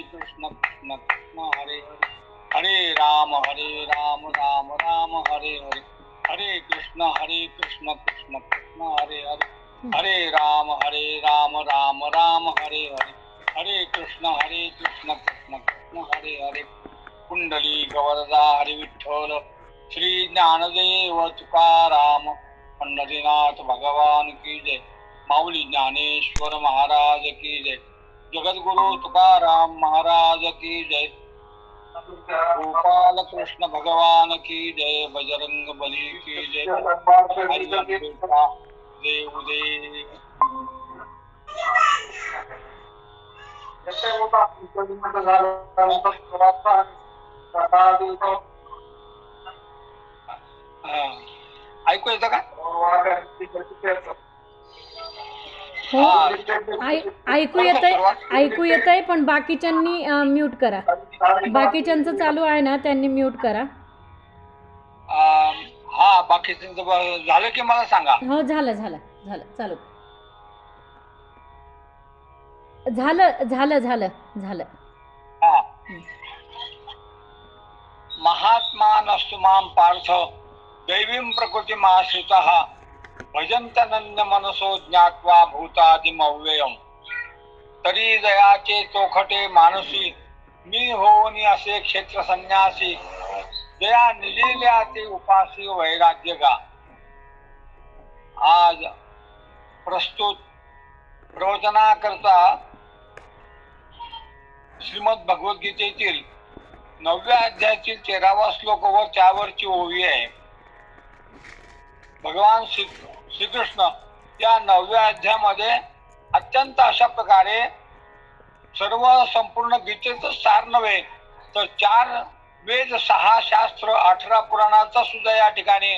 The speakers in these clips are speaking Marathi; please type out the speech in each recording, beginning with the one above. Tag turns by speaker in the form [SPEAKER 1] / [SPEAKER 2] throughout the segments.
[SPEAKER 1] कृष्ण कृष्ण कृष्ण हरे हरे, हरे राम राम राम हरे हरे, हरे कृष्ण कृष्ण कृष्ण हरे हरे, हरे राम राम राम हरे हरे, हरे कृष्ण कृष्ण कृष्ण हरे हरे. कुंडली गवरदा हरी विठ्ठल, श्री ज्ञानदेव तुकाराम, पंढरीनाथ भगवान की जय. माऊली ज्ञानेश्वर महाराज की जय. जगद्गुरु तुकाराम महाराज की जय. गोपाल कृष्ण भगवान की जय. बजरंग बली की जय. हरिहर बेटा देव दे. ऐकू येतं का?
[SPEAKER 2] हो, ऐकू येतंय पण बाकीच्यांनी म्यूट करा. बाकीच्यांचं चालू आहे ना, त्यांनी म्यूट करा.
[SPEAKER 1] हा, बाकीच्यांचं झालं की मला सांगा.
[SPEAKER 2] हो, झालं चालू झालं.
[SPEAKER 1] हा. महात्मा नस्तु माम पार्थ, दैवीं प्रकृतिमाश्रितः, भजन्तनन्य मनसो ज्ञात्वा भूतादिमव्ययम्. तरी दयाचे चोखटे मानसी, मी होऊनी असे क्षेत्र संन्यासी, दया निलिल्या ते उपासी वैराग्य गा. आज प्रस्तुत प्रवचनाकरता श्रीमद भगवद्गीतेतील 9व्या अध्यायातील 13वा श्लोक व त्यावरची ओवी आहे. भगवान श्रीकृष्ण या 9व्या अध्यायामध्ये अत्यंत अशा प्रकारे सर्व संपूर्ण गीतेचं सार नव्हे तर 4 वेद, 6 शास्त्र, 18 पुराणाचा सुद्धा या ठिकाणी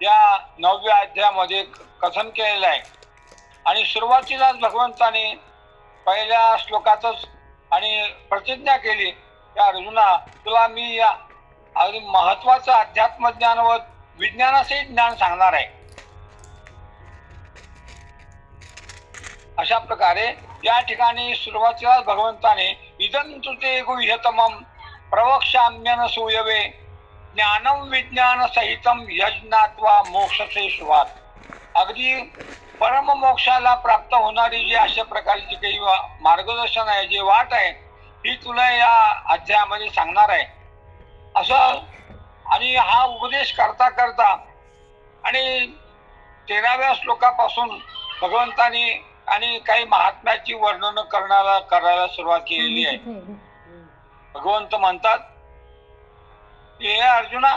[SPEAKER 1] या 9व्या अध्यायामध्ये कथन केलेलं आहे. आणि सुरुवातीलाच भगवंताने पहिल्या श्लोकातच आणि प्रतिज्ञा केली, या अर्जुना, तुला मी या अगदी महत्वाचं अध्यात्म ज्ञान व विज्ञानाचे ज्ञान सांगणार आहे. अशा प्रकारे या ठिकाणी सुरुवातीला भगवंताने इदं तु ते गुह्यतमं प्रवक्ष्याम्यन सूयवे, ज्ञानम विज्ञान सहितम यज्ञात्वा मोक्षसे शुभात. अगदी परम मोक्षाला प्राप्त होणारी जी अशा प्रकारची काही मार्गदर्शन आहे, जी वाट आहे, ही तुला या अध्यायामध्ये सांगणार आहे असं. आणि हा उपदेश करता करता आणि 13व्या श्लोकापासून भगवंतानी आणि काही महात्म्याची वर्णन करायला सुरुवात केलेली आहे. भगवंत म्हणतात, हे अर्जुना,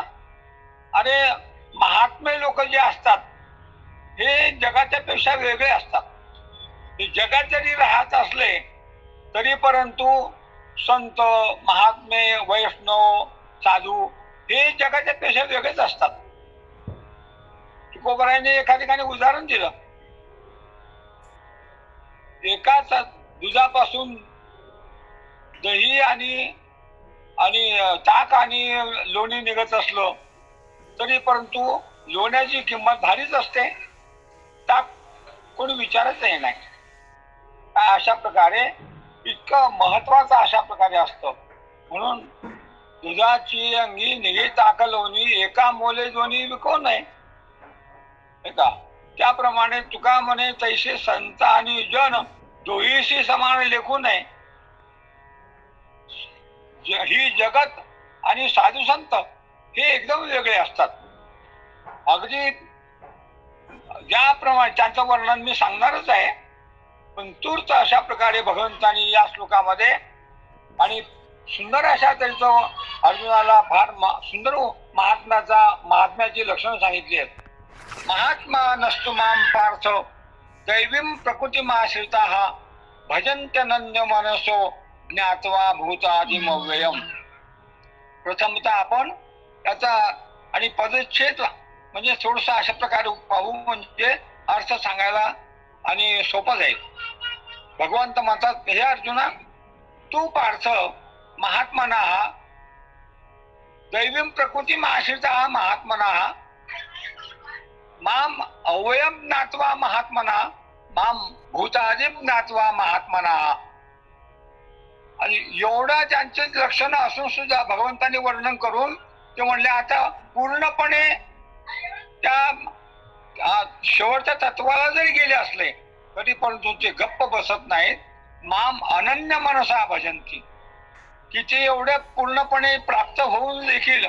[SPEAKER 1] अरे महात्मे लोक जे असतात हे जगाच्या पेक्षा वेगळे असतात. हे जगात जरी राहत असले तरी परंतु संत, महात्मे, वैष्णव, साधू हे जगाच्या पेक्षा वेगळेच असतात. तुकोबरायाने एका ठिकाणी उदाहरण दिलं. एकाच दुधापासून दही आणि ताक आणि लोणी निघत असलं तरी परंतु लोण्याची किंमत भारीच असते, ताक कोणी विचारच नाही. अशा प्रकारे इतकं महत्वाचं अशा प्रकारे असतं. म्हणून दुधाची अंगी निघे ताक लोणी, एका मोले दोन्ही विको नाही. का त्याप्रमाणे तुका म्हणे, तैसे संत आणि जन दोहीशी समान लेखू नये. ही जगत आणि साधू संत हे एकदम वेगळे असतात. अगदी ज्याप्रमाणे त्यांचं वर्णन मी सांगणारच आहे, पण तूर्त अशा प्रकारे भगवंतांनी या श्लोकामध्ये आणि सुंदर अशा त्याचं अर्जुनाला फार सुंदर महात्म्याची लक्षणं सांगितली आहेत. महात्मा नस्तु माम पार्थ, दैवीं प्रकृतिमाश्रिताः, भजन्त्यनन्य मनसो ज्ञात्वा भूतादिमव्ययम्. प्रथमतः आपण त्याचा आणि पदच्छेद म्हणजे थोडस अशा प्रकारे पाहू, म्हणजे अर्थ सांगायला आणि सोपं जाईल. भगवंत म्हणतात, हे अर्जुना, तू पार्थ महात्मनः दैवीं प्रकृतिमाश्रितः महात्मनः माम अव्ययं ज्ञात्वा महात्मनः माम भूतादिं ज्ञात्वा महात्मनः. आणि एवढं त्यांचे लक्षणं असून सुद्धा भगवंतांनी वर्णन करून ते म्हणले आता पूर्णपणे त्या शेवटच्या तत्वाला जरी गेले असले तरी परंतु ते गप्प बसत नाहीत. माम अनन्य मनसा भजंती, की ते एवढे पूर्णपणे प्राप्त होऊन देखील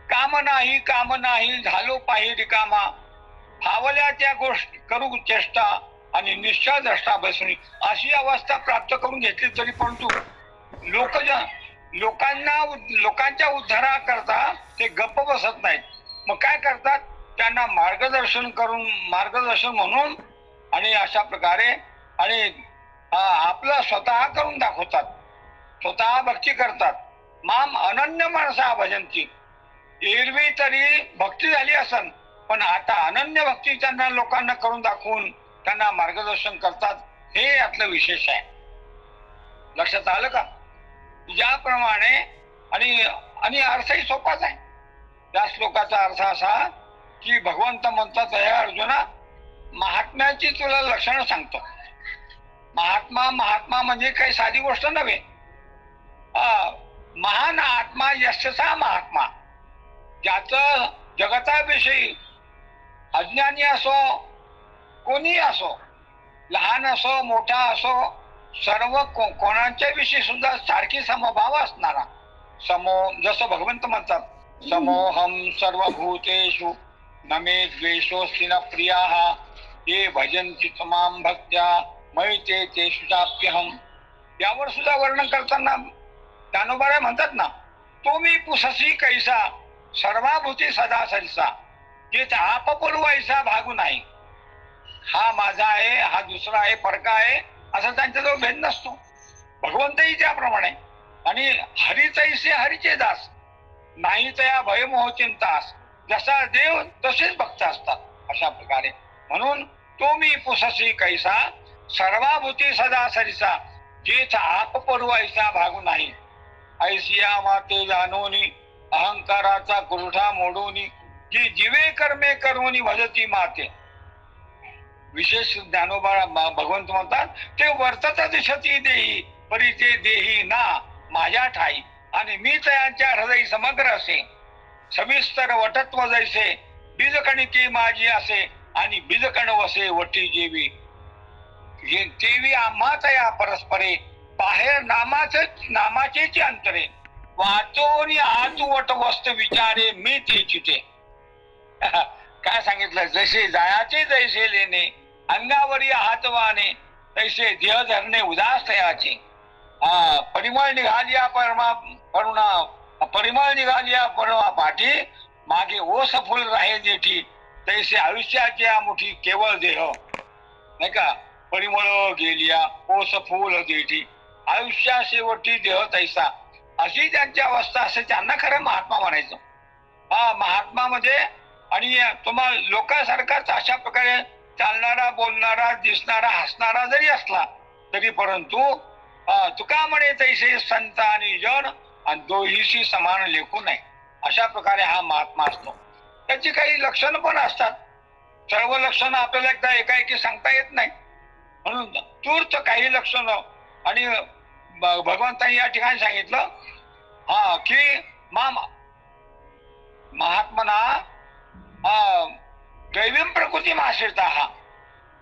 [SPEAKER 1] काम नाही झालो पाहि रिकामा, फावल्या त्या गोष्टी करू चेष्टा आणि निश्चय द्रष्टा बसणी, अशी अवस्था प्राप्त करून घेतली तरी परंतु लोकांच्या उद्धाराकरता ते गप्प बसत नाहीत. मग काय करतात, त्यांना मार्गदर्शन म्हणून आणि अशा प्रकारे आणि आपलं स्वतः करून दाखवतात, स्वतः भक्ती करतात. माम अनन्य माणसा भजंती, एरवी तरी भक्ती झाली असन पण आता अनन्य भक्ती त्यांना लोकांना करून दाखवून त्यांना मार्गदर्शन करतात. हे यातलं विशेष आहे. लक्षात आलं का? ज्याप्रमाणे आणि अर्थही सोपाच आहे. त्या श्लोकाचा अर्थ असा की भगवंत म्हणतात, हे अर्जुना, महात्म्याची तुला लक्षणं सांगतो. महात्मा म्हणजे काही साधी गोष्ट नव्हे. महान आत्मा यशसा महात्मा, ज्याचं जगताविषयी अज्ञानी असो कोणी असो, लहान असो मोठा असो, सर्व कोणाच्या विषयी सुद्धा सारखी समभाव असणारा, जसं भगवंत म्हणतात, समोहम सर्वभूतेषु न मे द्वेषोऽस्ति न प्रियाः ये भजन्ति त्वां भक्त्या मयि तेषु चाप्यहम्. यावर सुद्धा वर्णन करताना ज्ञानोबा म्हणतात ना, तो मी पुससी कैसा सर्वाभूती सदा सरिसा, जे आप पुरवायचा भागू नाही. हा माझा आहे, हा दुसरा आहे, फरक आहे, असा त्यांच्याजवळ भेद नसतो. भगवंतही त्याप्रमाणे. आणि हरिचैसे हरीचे दास, नाही तया भयमोह चिंतास, जसा देव तसेच भक्त असतात. अशा प्रकारे म्हणून तो मी पुससी कैसा सर्वाभूती सदा सरिसा, जेच आप पुरवायचा भागू नाही. ऐसिया माते जानोनी अहंकाराचा गुरुठा मोडूनी, जी जीवे कर्मे करूनी भजती माते. विशेष ज्ञानोबा भगवंत म्हणतात, ते वर्तत दिशती देही परी ते देही ना माझ्या ठाई, आणि मी त्यांच्या हृदय समग्र असे. सविस्तर वटत्व जैसे बीजकणिके माझी असे, आणि बीजकण वसे वटी जेवी. तेवी आम्हा तया परस्परे, बाहेर नामाचेच अंतरे. वाचोनी आतुवट वस्त विचारे मी ते चिते. काय सांगितलं, जसे जायाचे जैसे लेणे, अंगावरी हातवाने तैसे देह धरणे उदास तयाचे. परिमळ निघालिया परमा पाठी, मागे ओस फुल राहे जेठी, तैसे आयुष्याच्या मुठी केवळ देह. नाही का, परिमळ गेलिया ओस फुल जेठी, आयुष्या शेवटी देह तैसा. अशी त्यांची अवस्था असे, त्यांना खरं महात्मा म्हणायचं. महात्मा म्हणजे आणि तुम्हाला लोकांसारखाच अशा प्रकारे चालणारा, बोलणारा, दिसणारा, हसणारा जरी असला तरी परंतु तुका म्हणे तैसे संत आणि जन, आणि दोहीशी समान लेखू नये. अशा प्रकारे हा महात्मा असतो. त्याची काही लक्षणं पण असतात. सर्व लक्षणं आपल्याला एकदा एकाएकी सांगता येत नाही, म्हणून तूर्त काही लक्षणं. आणि भगवंतांनी या ठिकाणी सांगितलं की महात्मना दैवी प्रकृती आश्रित,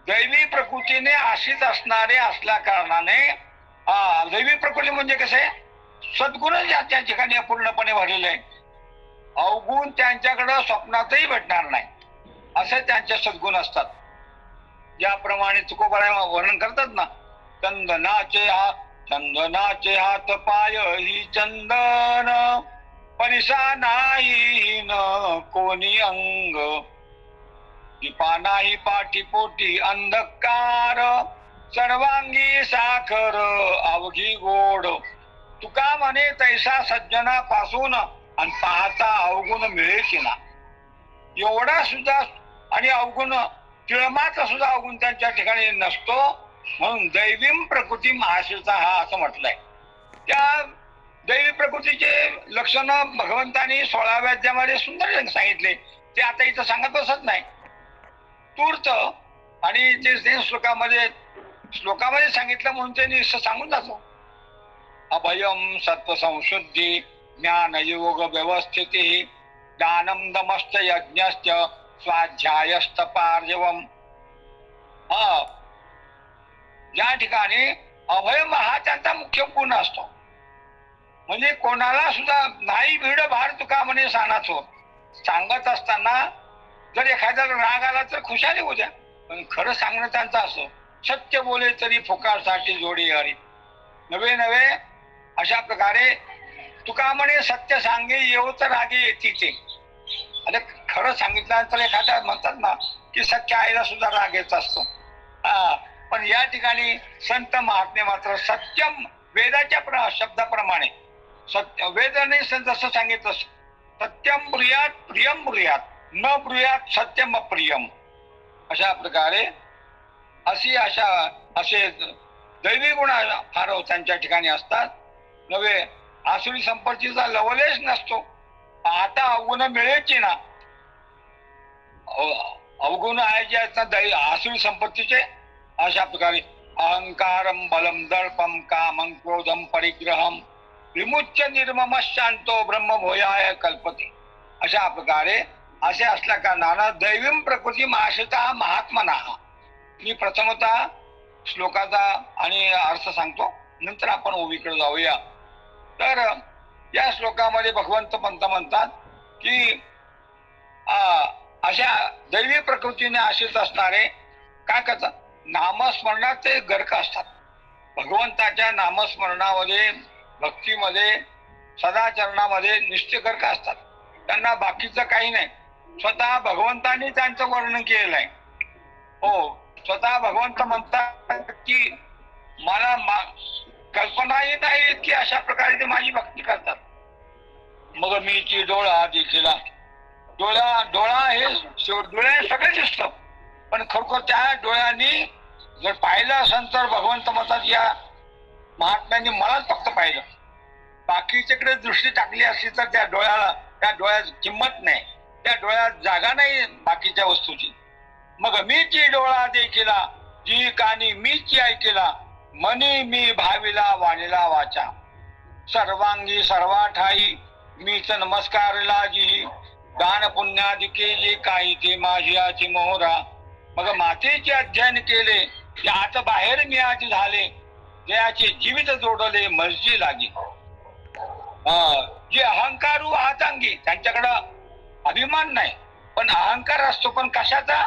[SPEAKER 1] दैवी प्रकृतीने आश्रित असणारे असल्या कारणाने, दैवी प्रकृती म्हणजे कसे, सद्गुण त्या ठिकाणी पूर्णपणे भरलेले आहे. अवगुण त्यांच्याकडे स्वप्नातही भेटणार नाही, असे त्यांचे सद्गुण असतात. ज्याप्रमाणे तुकोबाराय वर्णन करतात ना, चंदनाचे हात पाय ही चंदन, परिसा नाही न कोणी अंग, दीपा नाही पाठी पोटी अंधकार, सर्वांगी साखर अवघी गोड. तुका म्हणे तैसा सज्जनापासून आणि पाहता अवगुण मिळे की ना. एवढा सुद्धा आणि अवगुण तिळमात्र सुद्धा अवगुण त्यांच्या ठिकाणी नसतो. म्हणून दैवी प्रकृती महाश्रिता हा असं म्हटलंय. त्या दैवी प्रकृतीचे लक्षण भगवंतांनी 16व्या अध्यायामध्ये सुंदर सांगितले. ते आता इथं सांगत बसत नाही, तूर्त. आणि ते श्लोकामध्ये सांगितलं म्हणून ते सांगून जातो. अभयम सत्वसंशुद्धी ज्ञानयोग व्यवस्थिती दानम दमश्च यज्ञश्च स्वाध्यायस्तपार्जवम. या ठिकाणी अभयम हा त्यांचा मुख्य गुण असतो. म्हणजे कोणाला सुद्धा नाही भीड भार तुका म्हणे सानाचो. सांगत असताना जर एखाद्याला राग आला तर खुशाली होऊ द्या, पण खरं सांगणं त्यांचं असं. सत्य बोले तरी फुकारसाठी जोडी हरी. नवे नवे अशा प्रकारे तुका म्हणे सत्य सांगे येऊ तर रागे येतीचे. आता खरं सांगितल्यानंतर एखाद्या म्हणतात ना की सत्य आईला सुद्धा राग येत असतो. पण या ठिकाणी संत महात्मे मात्र सत्यम वेदाच्या शब्दाप्रमाणे सत्य वेदाने जसं सांगितलं सत्यम ब्रूयात प्रियम ब्रूयात न ब्रूयात सत्यम अप्रियम. अशा प्रकारे असे दैवी गुण फार त्यांच्या ठिकाणी असतात. नव्हे आसुरी संपत्तीचा लवलेश नसतो. आता अवगुण मिळेची ना, अवगुण आहे जे आहेत आसुरी संपत्तीचे. अशा प्रकारे अहंकारम बलम दर्पम कामं क्रोधम परिग्रहम विमुच्य निर्मम शांतो ब्रह्म भोयाय कल्पते. अशा प्रकारे असे असल्या कारणानं दैवीम प्रकृती माशता महात्मना. मी प्रथमतः श्लोकाचा आणि अर्थ सांगतो, नंतर आपण ओवीकडे जाऊया. तर या श्लोकामध्ये भगवंत म्हणतात की अशा दैवी प्रकृतीने आश्रित असणारे काय करतात, नामस्मरणात ते गर्क असतात. भगवंताच्या नामस्मरणामध्ये भक्तीमध्ये सदाचरणामध्ये निष्ठगर्क असतात. त्यांना बाकीचं काही नाही. स्वतः भगवंतांनी त्यांचं वर्णन केलेलं आहे. हो, स्वतः भगवंत म्हणतात की मला कल्पनाही नाही की अशा प्रकारे ते माझी भक्ती करतात. मग मीची डोळा देखील डोळा हे डोळ्याने सगळं दिसतं, पण खरोखर त्या डोळ्यांनी जर पाहिलं असेल तर भगवंत म्हणतात या महात्म्यांनी मलाच फक्त पाहिलं. बाकीच्याकडे दृष्टी टाकली असली तर त्या डोळ्यात किंमत नाही, त्या डोळ्यात जागा नाही बाकीच्या वस्तूची. मग मीची डोळा देखिला जी कानी मीची ऐकिला मनी मी भाविला वाणीला वाचा. सर्वांगी सर्वाठाई मीच नमस्कारला जी दान पुण्यादिके जे काही ते माझी आची मोहरा. मग मातेचे अध्ययन केले ते आत बाहेर मी आज झाले जयाचे जीवित जोडले मर्जी लागी. जे अहंकारू आहातांगी त्यांच्याकडं अभिमान नाही, पण अहंकार असतो. पण कशाचा?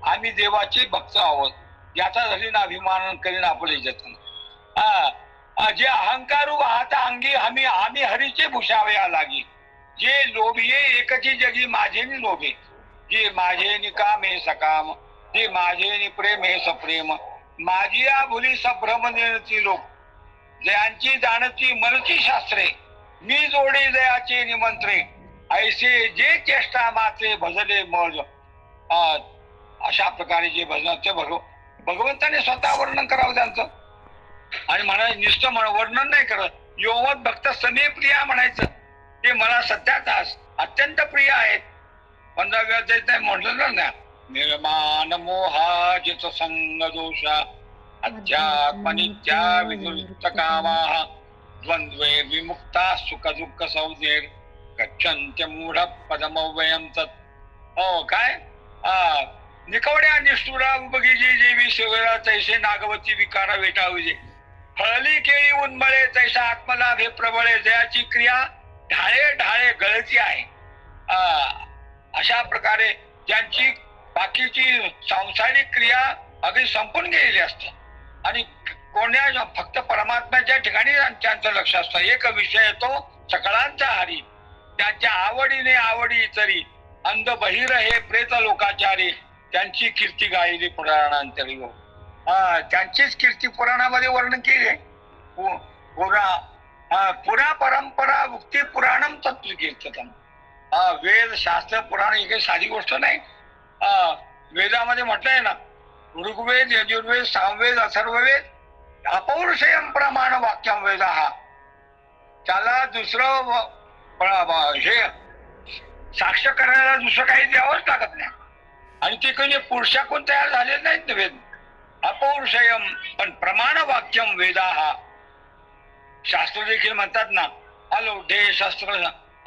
[SPEAKER 1] आम्ही देवाचे भक्त आहोत याचा धरीन अभिमान करीन आपले जतन. जे अहंकारू वाहता अंगी आम्ही हरीचे भूषावया लागी. जे लोभिये एकची जगी माझेनी लोभे. जे माझेनी काम हे सकाम, जे माझेनी प्रेम हे सप्रेम. माझिया भुली सभ्रम निर्णती लोक, जयांची जाणती मनची शास्त्रे. मी जोडे जयाचे निमंत्रे, ऐसे जे चेष्टा माचे भजले मज. अशा प्रकारे जे भजन ते भगवंताने स्वतः वर्णन करावं त्यांचं. आणि म्हणायचं नुसतं वर्णन नाही करत, योवत भक्त समे प्रिया म्हणायचं. ते मला सध्याचा अत्यंत प्रिय आहेत. 15व्या अध्यायात म्हटलं ना, निर्माण मोहाजित संग दोषा अध्यात्मनित्या विदुरित कामाः द्वंद्वे विमुक्ता सुख दुःख संज्ञेर गच्छन्त्य मूढ पदमव्ययम तत्. हो काय निकवड्या निष्ठुरा उबगीजे जेवी शिवरा तैसे नागवती विकारा वेटाविजे. फळली केळी उन्मळे तैसा आत्मलाभ हे प्रबळे. जयाची क्रिया ढाळे ढाळे गळती आहे. अशा प्रकारे ज्यांची बाकीची सांसारिक क्रिया अगदी संपून गेलेली असते आणि कोण्या फक्त परमात्म्याच्या ठिकाणी त्यांचं लक्ष असतं. एक विषय तो सकळांचा हरी. त्यांच्या आवडीने आवडी इतरी अंध बहिर हे प्रेत लोकाचारी. त्यांची कीर्ती गायली पुराणांतरी. त्यांचीच कीर्ती पुराणामध्ये वर्णन केली आहे. पुरा परंपरा मुक्ती पुराणम तत्व कीर्तन. वेद शास्त्र पुराण ही काही साधी गोष्ट नाही. वेदामध्ये म्हटलंय ना, ऋग्वेद यजुर्वेद सामवेद अथर्ववेद अपौरुषयम प्रमाण वाक्यम वेद. हा त्याला दुसरं हे साक्ष करायला दुसरं काही द्यावंच लागत नाही. आणि ते काही पुरुषाकडून तयार झालेले नाहीत वेद. अपौरुषयम पण प्रमाण वाक्यम वेदा. हा शास्त्र देखील म्हणतात ना, आलोढे शस्त्र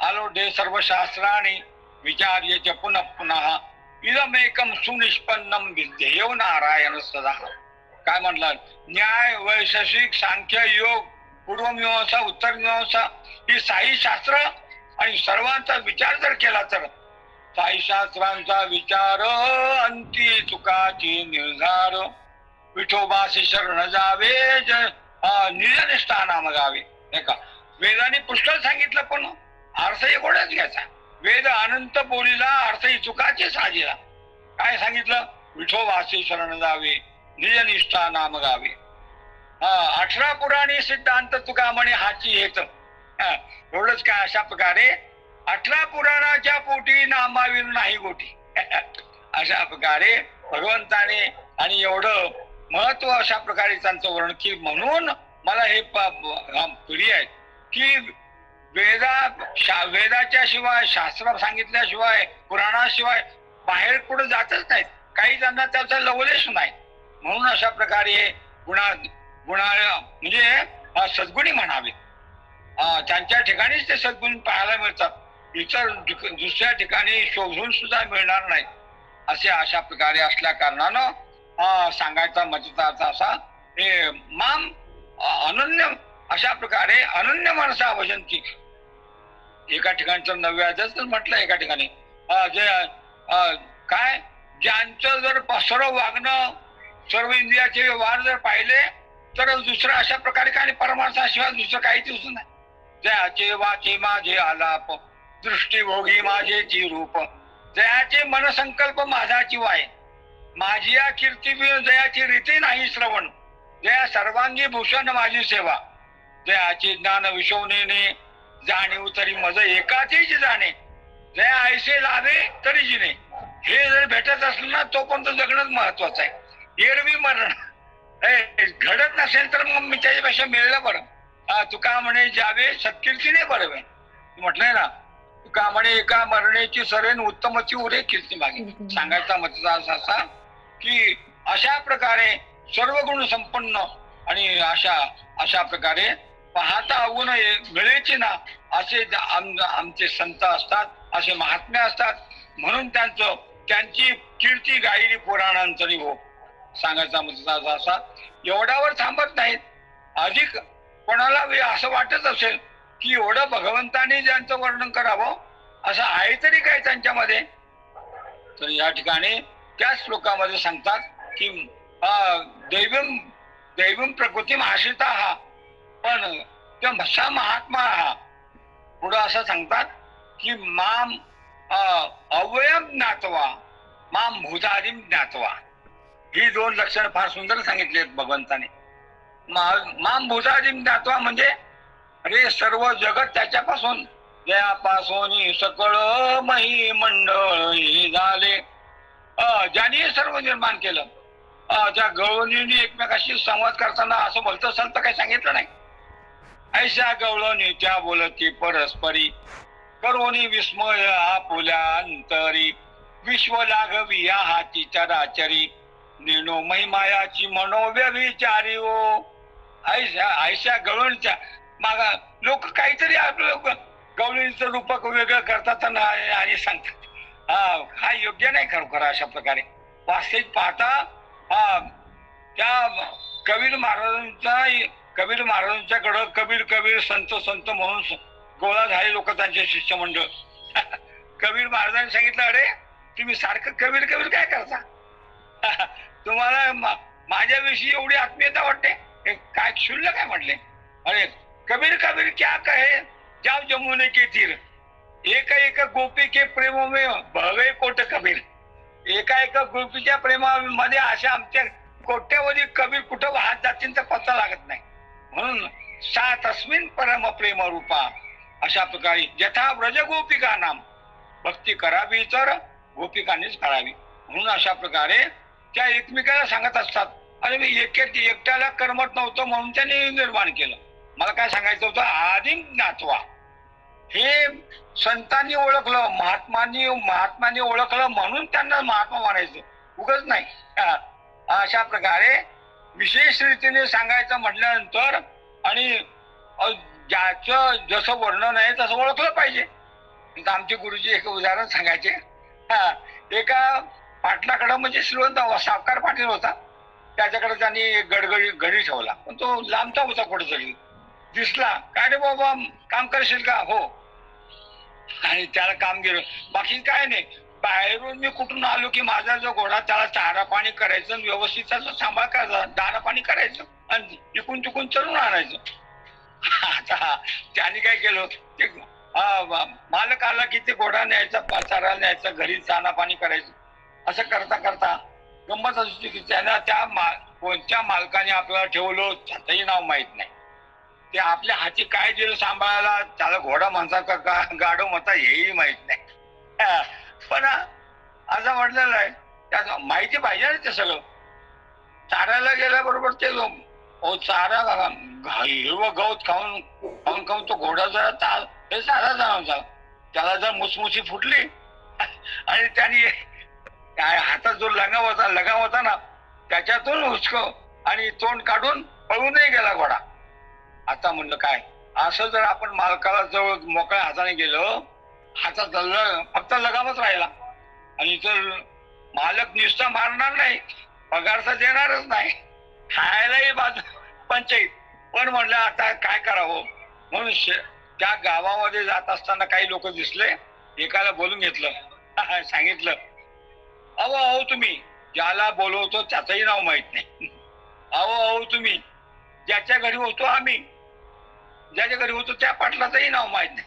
[SPEAKER 1] आलोढे सर्व शास्त्राणी विचार्य पुनः पुनः इदमेकम सुनिष्पन्नम विद्येयो नारायण सदा. काय म्हटलं? न्याय, वैशेषिक, सांख्य, योग, पूर्वमीमांसा, उत्तरमीमांसा ही साई शास्त्र आणि सर्वांचा विचार जर केला तर साई शास्त्रांचा विचार अंती चुकाची निर्धार विठोबाशी शरण जावे निजनिष्ठा नाम गावे. नाही का? वेदाने पुष्कळ सांगितलं पण अर्थ एवढाच घ्यायचा. वेद अनंत बोलीला अर्थ चुकाचे साजीला. काय सांगितलं? विठोबाशी शरण जावे निजनिष्ठा नाम गावे. 18 पुराणी सिद्धांत तुका म्हणे हाची हेत. एवढंच काय? अशा प्रकारे 18 पुराणाच्या पोटी नामाविन नाही गोटी. अशा प्रकारे भगवंताने आणि एवढं महत्व अशा प्रकारे त्यांचं वर्णन की म्हणून मला हे पिढी आहे की वेदाच्या शिवाय शास्त्र सांगितल्याशिवाय पुराणाशिवाय बाहेर कुठं जातच नाहीत. काही जणांना त्याचा लवलेश नाही. म्हणून अशा प्रकारे गुणा म्हणजे सद्गुणी म्हणावे. त्यांच्या ठिकाणीच ते सद्गुण पाहायला मिळतात. इतर दुसऱ्या ठिकाणी शोधून सुद्धा मिळणार नाही. असे अशा प्रकारे असल्या कारणानं सांगायचा मतितार्थ असा हे माम अनन्य अशा प्रकारे अनन्य माणसा भजंती. एका ठिकाणचं 9व्या म्हटलं, एका ठिकाणी जे काय ज्यांचं जर सर्व वागणं सर्व इंद्रियाचे व्यवहार जर पाहिले तर दुसरं अशा प्रकारे काय परमार्थाशिवाय दुसरं काहीच दिसत नाही. जयाचे वाचे माझे आलाप दृष्टीभोगी माझेची रूप जयाचे मनसंकल्प माझाची वाय माझी या कीर्ती जयाची रीती नाही श्रवण जया सर्वांगी भूषण माझी सेवा जयाचे ज्ञान विशवणे जाणीव तरी मज एकाचीच जाणे जया ऐसे लाभे तरी जिने. हे जर भेटत असलं ना तोपर्यंत जगणंच महत्वाचं आहे. एरवी मरण घडत नसेल तर मग मी त्याच्यापेक्षा मिळलं बरं. तुका म्हणे जावे सत्कीर्तीने बरवे. म्हटलंय ना, तुका म्हणे एका मरणेची सरेन उत्तमची उरे कीर्ती मागे. सांगायचा मतदार असा की अशा प्रकारे सर्व गुण संपन्न आणि अशा प्रकारे पाहता अवगुण मिळेची ना असे आमचे संत असतात, असे महात्मे असतात. म्हणून त्यांची कीर्ती गायली पुराणांतरी हो. सांगायचा मुद्दा असा एवढ्यावर थांबत नाहीत. अधिक कोणाला असं वाटत असेल की एवढं भगवंताने ज्यांचं वर्णन करावं असं आहे तरी काय त्यांच्यामध्ये, तर या ठिकाणी त्या श्लोकामध्ये सांगतात की दैवम प्रकृती आश्रिता हा पण त्या भसा महात्मा हा. पुढं असं सांगतात की माम अवयम ज्ञातवा माम भूतादिम ज्ञातवा. ही 2 लक्षणं फार सुंदर सांगितली आहेत भगवंताने. माम भूतादिम ज्ञातवा म्हणजे अरे सर्व जगत त्याच्यापासून जयापासून सकळ मही मंडळ झाले. ज्याने सर्व निर्माण केलं. त्या गवळणीने एकमेकाशी संवाद करताना असं बोलतं असेल तर काही सांगितलं नाही. ऐशा गवळणी त्या बोलती परस्परी करोनी विस्मय आपुल्या अंतरी विश्व लागवी या हाती चराचरी नेनो महिमायाची मनोव्यभिचारी ओ. ऐशा गवळणीच्या मागा लोक काहीतरी आपलं गवळणीचं रूपक वेगळं करतात आणि सांगतात. हा योग्य नाही खरोखर. अशा प्रकारे वास्तविक पाहता त्या कबीर महाराजांच्याकडं कबीर संत म्हणून गोळा झाले लोक त्यांचे शिष्यमंडळ. कबीर महाराजांनी सांगितलं अरे तुम्ही सारखं कबीर काय करता. तुम्हाला माझ्याविषयी एवढी आत्मीयता वाटते. काय क्षुल्लक काय म्हटले. अरे कबीर क्या कहे जाव जमुने के तीर एक गोपी के प्रेम में भवे कोट कबीर. एका गोपीच्या प्रेमामध्ये अशा आमच्या कोट्यावधी कबीर कुठं वाहत जातील तर पत्ता लागत नाही. म्हणून सा तस्मिन परम प्रेम रूपा. अशा प्रकारे यथा व्रज गोपिका नाम भक्ती करावी तर गोपिकांनीच करावी. म्हणून अशा प्रकारे त्या एकमेकाला सांगत असतात. अरे मी एकट्याला करमत नव्हतं म्हणून त्यांनी निर्माण केलं. मला काय सांगायचं होतं आदिम ज्ञातवा. हे संतांनी ओळखलं, महात्मांनी ओळखलं म्हणून त्यांना महात्मा म्हणायचं, उगाच नाही. अशा प्रकारे विशेष रीतीने सांगायचं म्हटल्यानंतर आणि अहो, ज्याचं जसं वर्णन आहे तसं ओळखलं पाहिजे. आता आमचे गुरुजी एक उदाहरण सांगायचे. हा, एका पाटलाकडं म्हणजे श्रीमंत सावकार पाटील होता. त्याच्याकडे त्यांनी एक घडी ठेवला, पण तो लांबचा होता कुठेतरी. दिसला, काय रे बाबा काम करशील का? हो. आणि त्याला काम गेलं, बाकी काय नाही. बाहेरून मी कुठून आलो की माझा जो घोडा त्याला चारा पाणी करायचं, व्यवस्थित त्याचा सांभाळ करायचा, दाणा पाणी करायचं आणि इकून तिकून चढून आणायचं. आता त्याने काय केलं, ते मालक आला की ते घोडा न्यायचा, चारा न्यायचा, घरी दाणा पाणी करायचं. असं करता करता गंमत असते की त्यांना कोणत्या मालकाने आपल्याला ठेवलं त्याचंही नाव माहित नाही. ते आपल्या हाती काय दिलं सांभाळायला, त्याला घोडा म्हणता का गाडो म्हणता हेही माहित नाही. पण असं म्हटलेलं आहे, त्याचं माहिती पाहिजे ना ते सगळं. चारायला गेल्याबरोबर ते चारा हिरवं गवत खाऊन खाऊन खाऊन तो घोडा जरा हे चारा जाणवता. त्याला जर मुसमुसी फुटली आणि त्याने काय हातात जो लगाव होता ना, त्याच्यातून हुचक आणि तोंड काढून पळूनही गेला घोडा. आता म्हणलं काय, असं जर आपण मालकाला जवळ मोकळ्या हाताने गेलो, हातात फक्त लगामच राहिला आणि जर मालक निष्ठा मारणार नाही, पगार तर देणारच नाही, खायलाही बाजू पंचायत. पण म्हणलं आता काय करावं, म्हणून त्या गावामध्ये जात असताना काही लोक दिसले. एकाला बोलून घेतलं, सांगितलं, अहो तुम्ही ज्याला बोलवतो त्याचंही नाव माहित नाही. अहो तुम्ही ज्याच्या घरी होतो आम्ही, ज्याच्या घरी होतो त्या पाटलाचंही नाव माहित नाही.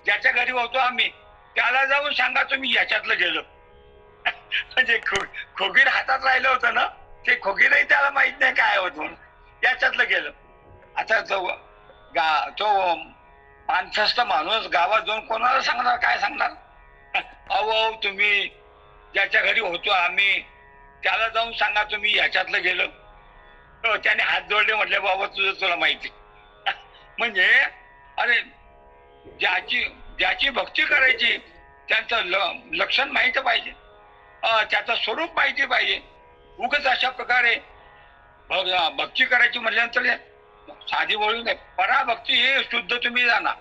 [SPEAKER 1] ज्याच्या घरी होतो आम्ही त्याला जाऊन सांगा तुम्ही याच्यातलं गेलं. म्हणजे खोगीर हातात राहिलं होतं ना, ते खोगीरही त्याला माहित नाही काय होत म्हणून याच्यातलं गेलं. आता तो माणसस्थ माणूस गावात जाऊन कोणाला सांगणार, काय सांगणार? अहो तुम्ही ज्याच्या घरी होतो आम्ही त्याला जाऊन सांगा तुम्ही ह्याच्यातलं गेलं. त्याने हात जोडले, म्हटले बाबा तुला माहिती. म्हणजे अरे ज्याची भक्ती करायची त्यांचं लक्षण माहिती पाहिजे, त्याचं स्वरूप माहिती पाहिजे. उगाच अशा प्रकारे भक्ती करायची म्हटल्यानंतर साधी बोलू नये. पराभक्ती हे शुद्ध तुम्ही जाणार.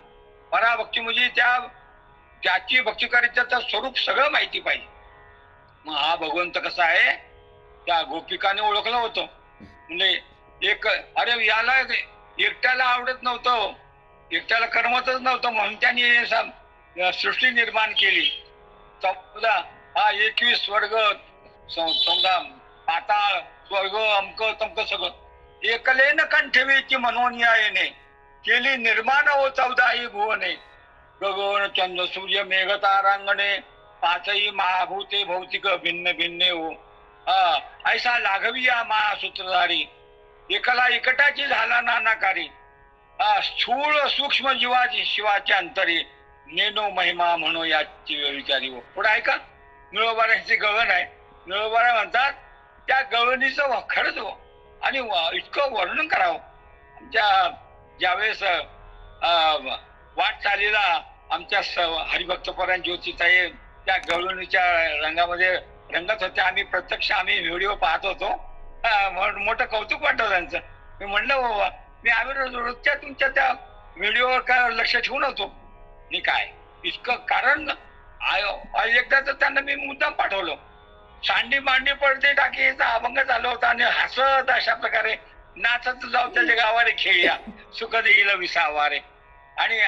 [SPEAKER 1] पराभक्ती म्हणजे ज्याची भक्ती करायची त्याचं स्वरूप सगळं माहिती पाहिजे. मग हा भगवंत कसा आहे त्या गोपिकाने ओळखलं होतं. म्हणजे अरे याला एकट्याला आवडत नव्हतं, एकट्याला करमतच नव्हतं, म्हणून त्यांनी सृष्टी निर्माण केली. 21 स्वर्ग, समजा पाताळ, स्वर्ग, अमक तमक सगळं एकलेन कंठवेची म्हणून यायने केली निर्माण हो 14 भुवने. गगन चंद्र सूर्य मेघ तारांगणे पाचही महाभूते भौतिक भिन्न भिन्ने हो. ऐसा लाघविया महासूत्रधारी एकला एकटाची झाला नानाकारी. स्थूळ सूक्ष्म जीवाची शिवाच्या अंतरी नेनो महिमा म्हणो याची विचारी हो. पुढे ऐका, निळोबारांची गवण आहे. निळोबारा म्हणतात त्या गवणीचं खरंच हो आणि इतकं वर्णन करावं. ज्यावेळेस वाटचालीला आमच्या हरिभक्तपरायण ज्योतिताई त्या गवळणीच्या रंगामध्ये रंगत होत्या. आम्ही व्हिडिओ पाहत होतो. मोठं कौतुक वाटतं त्यांचं. मी म्हणलं बाबा, आम्ही रोजच्या तुमच्या त्या व्हिडिओवर काय लक्ष ठेवून होतो मी काय इतकं. कारण एकदा तर त्यांना मी मुद्दाम पाठवलं. सांडी मांडी पडते टाकीचा अभंग झाला होता आणि हसत अशा प्रकारे नाचत जाऊ त्याच्या गावारे खेळ्या सुख देईल विसावारे. आणि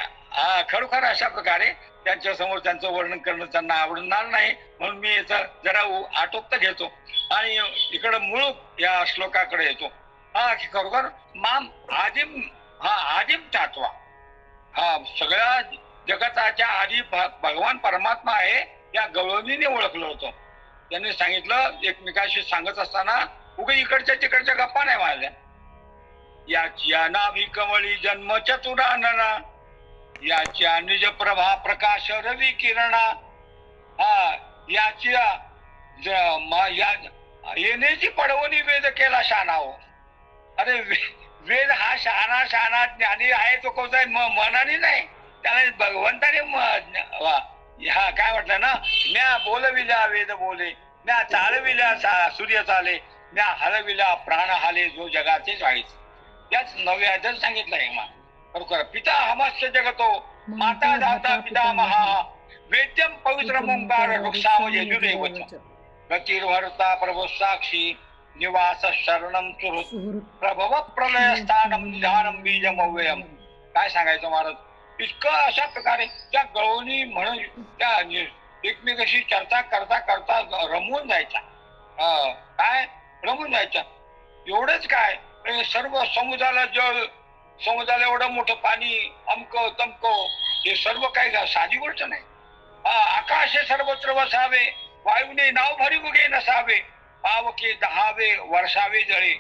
[SPEAKER 1] खरोखर अशा प्रकारे त्यांच्या समोर त्यांचं वर्णन करणं त्यांना आवडणार नाही, म्हणून मी याचा जरा आटोपता घेतो आणि इकडं मूळ या श्लोकाकडे येतो. की खरोखर माम आदिम तात्वा, सगळ्या जगताच्या आधी भगवान परमात्मा आहे या गवळणीने ओळखलं होतं. त्यांनी सांगितलं, एकमेकाशी सांगत असताना उगे इकडच्या तिकडच्या गप्पा नाही मारल्या. याच्या नाभी कमळी जन्म चतुरानना याच्या निज प्रभा प्रकाश रवी किरणा. याची येण्याची पडवणी वेद केला शानाव. अरे वेद हा शहाणा ज्ञानी आहे तो कोणता मनाने नाही, त्याला भगवंताने काय म्हटलं ना, म्या बोलविल्या वेद बोले, म्या चालविल्या सूर्य चाले, म्या हलविल्या प्राण हाले जो जगाचे जाळीच. त्याच नव्या सांगितलं आहे. बरोबर. पिता हमस्य जगतो माता धाता पितामहा वेद्यम पवित्र ओंकार वृक्षाव यजुरेवच गतिर्भरता प्रभु साक्षी निवास शरणम सुहृत प्रभव प्रलय स्थानम निधानम बीजम अव्ययम. काय सांगायचं महाराज, इतकं अशा प्रकारे त्या गवळणी म्हणून त्या एकमेकाशी चर्चा करता करता रमून जायचा. काय रमून जायचा. एवढंच काय, सर्व समुद्राला जळ, समुद्राला एवढं मोठं पाणी, अमक तमक, हे सर्व काही साधी गोष्ट नाही. आकाशे सर्वत्र वसावे, वायूने नाव भरी उगे नसावे, पावके दहावे वर्षावे जळे,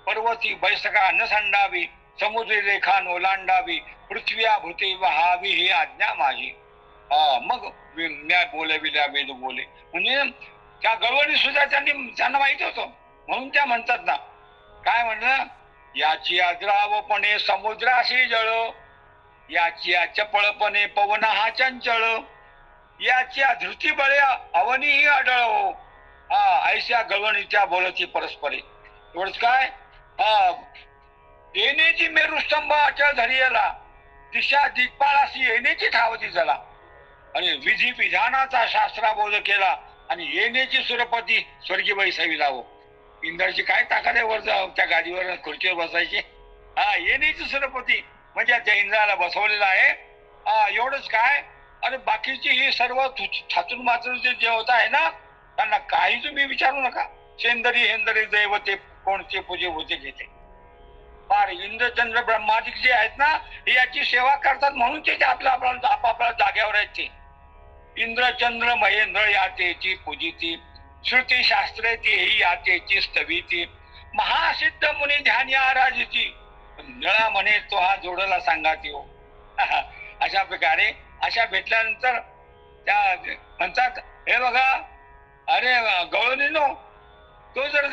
[SPEAKER 1] पर्वती बैसका न संडावी, समुद्री रेखा ओलांडावी, पृथ्व्या भूते वहावी ही आज्ञा माझी. मग न्याय बोले विल्या वेद बोले. म्हणजे त्या गळवणी सुद्धा त्यांना माहित होतं, म्हणून त्या म्हणतात ना, काय म्हणलं, याची आद्रावपणे समुद्राशी जळ, याची चपळपणे पवन हा चंचळ, याची धृती बळे अवनीही आढळ हो. ऐशा गळवणीच्या बोलती परस्परे. एवढंच काय, येण्याची मेरुस्तंभ अचल धरियला, दिशा दिग्पाळाशी येण्याची ठावती झाला, आणि विधी विधानाचा शास्त्राबोध केला, आणि येण्याची सुरपती स्वर्गीय बैसावी लावो. इंद्राची काय ताकद आहे वर त्या गादीवर खुर्चीवर बसायची. येण्याची सुरपती म्हणजे त्या इंद्राला बसवलेला आहे. एवढंच काय, आणि बाकीची ही सर्व छातून मात्र जे होत आहे ना, त्यांना काही तुम्ही विचारू नका. सेंदरी हेंदरी दैवते कोणते पूजे होते घेते. फार इंद्रचंद्र ब्रह्मादिक जे आहेत ना, हे याची सेवा करतात, म्हणून ते आपापल्या जाग्यावर आहेत. ते इंद्रचंद्र महेंद्र यातेची पूजिती, श्रुती शास्त्रे तेही यातेची स्तविती, महासिद्ध मुनी ध्यान आराजिती, नळा म्हणे तो हा जोडला सांगाती हो. अशा प्रकारे अशा भेटल्यानंतर त्या म्हणतात, हे बघा, अरे गवळणीनो, तो जर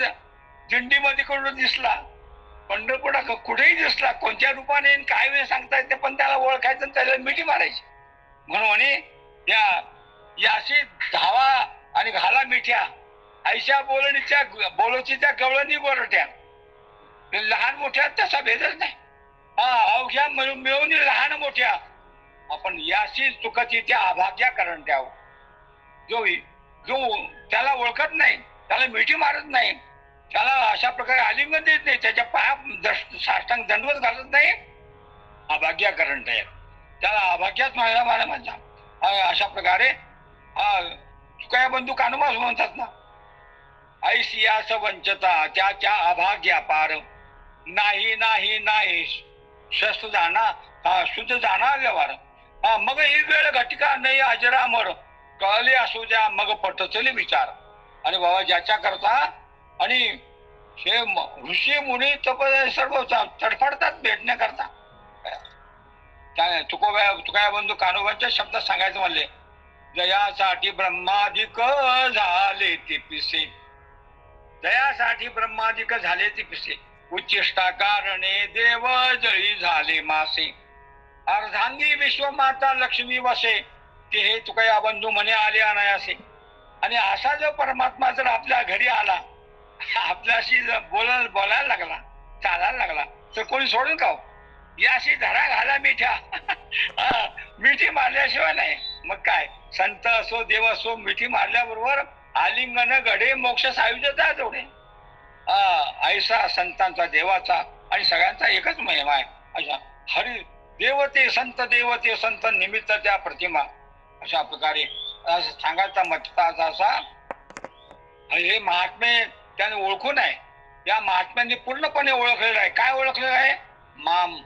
[SPEAKER 1] दिंडीमध्ये कोण दिसला, पंढरपुरात कुठेही दिसला, कोणत्या रूपाने काय वेळ सांगता येते, पण त्याला ओळखायचं, त्याला मिठी मारायची. म्हणून म्हणे याशी धावा आणि घाला मिठ्या, ऐशा बोलतीच्या गवळणी गोरट्या. लहान मोठ्या तसा भेदच नाही. अवघ्या मिळून लहान मोठ्या, आपण याशी चुकती त्या अभाग्या करंट्यावर. जो त्याला ओळखत नाही, त्याला मिठी मारत नाही, त्याला अशा प्रकारे आलिंगन देत नाही, त्याच्या पाया साष्टांग दंडवत घालत नाही, अभाग्या करंट आहे. त्याला अभाग्याच मला म्हणतात. अशा प्रकारे तुकाया बंधू कानुमास म्हणतात ना, ऐसियास वंचता त्याच्या अभाग्या पार, नाही नाही नाही शस्त्र जाणा शुद्ध जाणा व्यवहार. मग ही वेळ घटिका नाही अजरामर, कळले असू द्या मग पटचले विचार. आणि बाबा ज्याच्या करता, आणि हे ऋषी मुनी तप सर्व तडफडतात भेटण्याकरता. तुकाया बंधू कान्होबांच्या शब्दात सांगायचं म्हणले, जयासाठी ब्रह्मादिक झाले ते पिसे, जयासाठी ब्रह्मादिक झाले ते पिसे, उच्चिष्टा कारणे देव जळी झाले मासे, अर्धांगी विश्वमाता लक्ष्मी वसे, ते हे तुकाया बंधू म्हणे आले अनायासे. आणि असा जो परमात्मा जर आपल्या घरी आला, आपल्याशी बोलायला लागला, चालायला लागला, तर कोणी सोडून का? याशी धरा घाला मिठ्या. मिठी मारल्याशिवाय नाही. मग काय, संत असो देव असो, मिठी मारल्याबरोबर आलिंगन घडे मोक्ष सायुज्यता तेवढे. ऐसा संतांचा देवाचा आणि सगळ्यांचा एकच महिमा आहे. अशा हरी देवते संत निमित्त त्या प्रतिमा. अशा प्रकारे सांगायचा मताचा असा, हे महात्मे त्याने ओळखून आहे, या महात्म्यांनी पूर्णपणे ओळखलेलं आहे. काय ओळखलेलं आहे? माम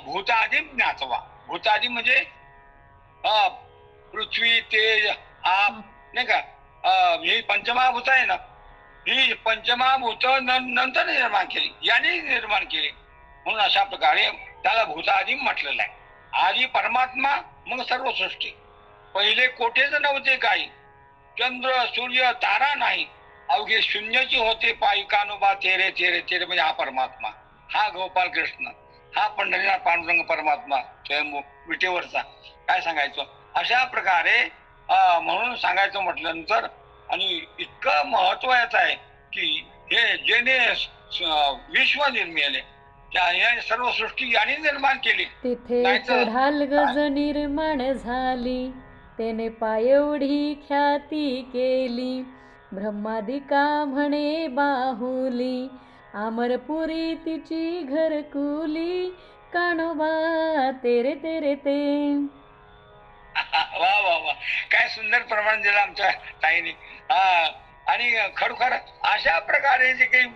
[SPEAKER 1] भूतादी ज्ञातवा. भूतादी म्हणजे पृथ्वी तेज आप, नाही का, ही पंचमहाभूत आहे ना, ही पंचमहाभूत नंतर निर्माण केली, याने निर्माण केली. म्हणून अशा प्रकारे त्याला भूतादी म्हटलेलं आहे. आधी परमात्मा, मग सर्व सृष्टी. पहिले कोठेच नव्हते काही, चंद्र सूर्य तारा नाही, अवघे शून्याची होते पायी कानोबा तेरे तेरे तेरे. म्हणजे हा परमात्मा, हा गोपाल कृष्ण, हा पंढरीनाथ पांडुरंग परमात्मा स्वयंभू विटेवरचा. काय सांगायचं अशा प्रकारे. म्हणून सांगायचं म्हटल्यानंतर, आणि इतकं महत्व याचं आहे की हे जेने विश्व निर्मिले, या सर्व सृष्टी याने निर्माण केली.
[SPEAKER 2] तिथे
[SPEAKER 1] नाहीतर
[SPEAKER 2] चढाल गज निर्माण झाली, तेने पायवढी ख्याती केली. ब्रह्मादिका म्हणे बाहुली, अमरपुरी तिची घरकुली. कानोबा तेरे तेरे ते.
[SPEAKER 1] वा वा वा, काय सुंदर प्रमाण दिलं आमच्या ताईने. हा, आणि खरोखर अशा प्रकारे जे काही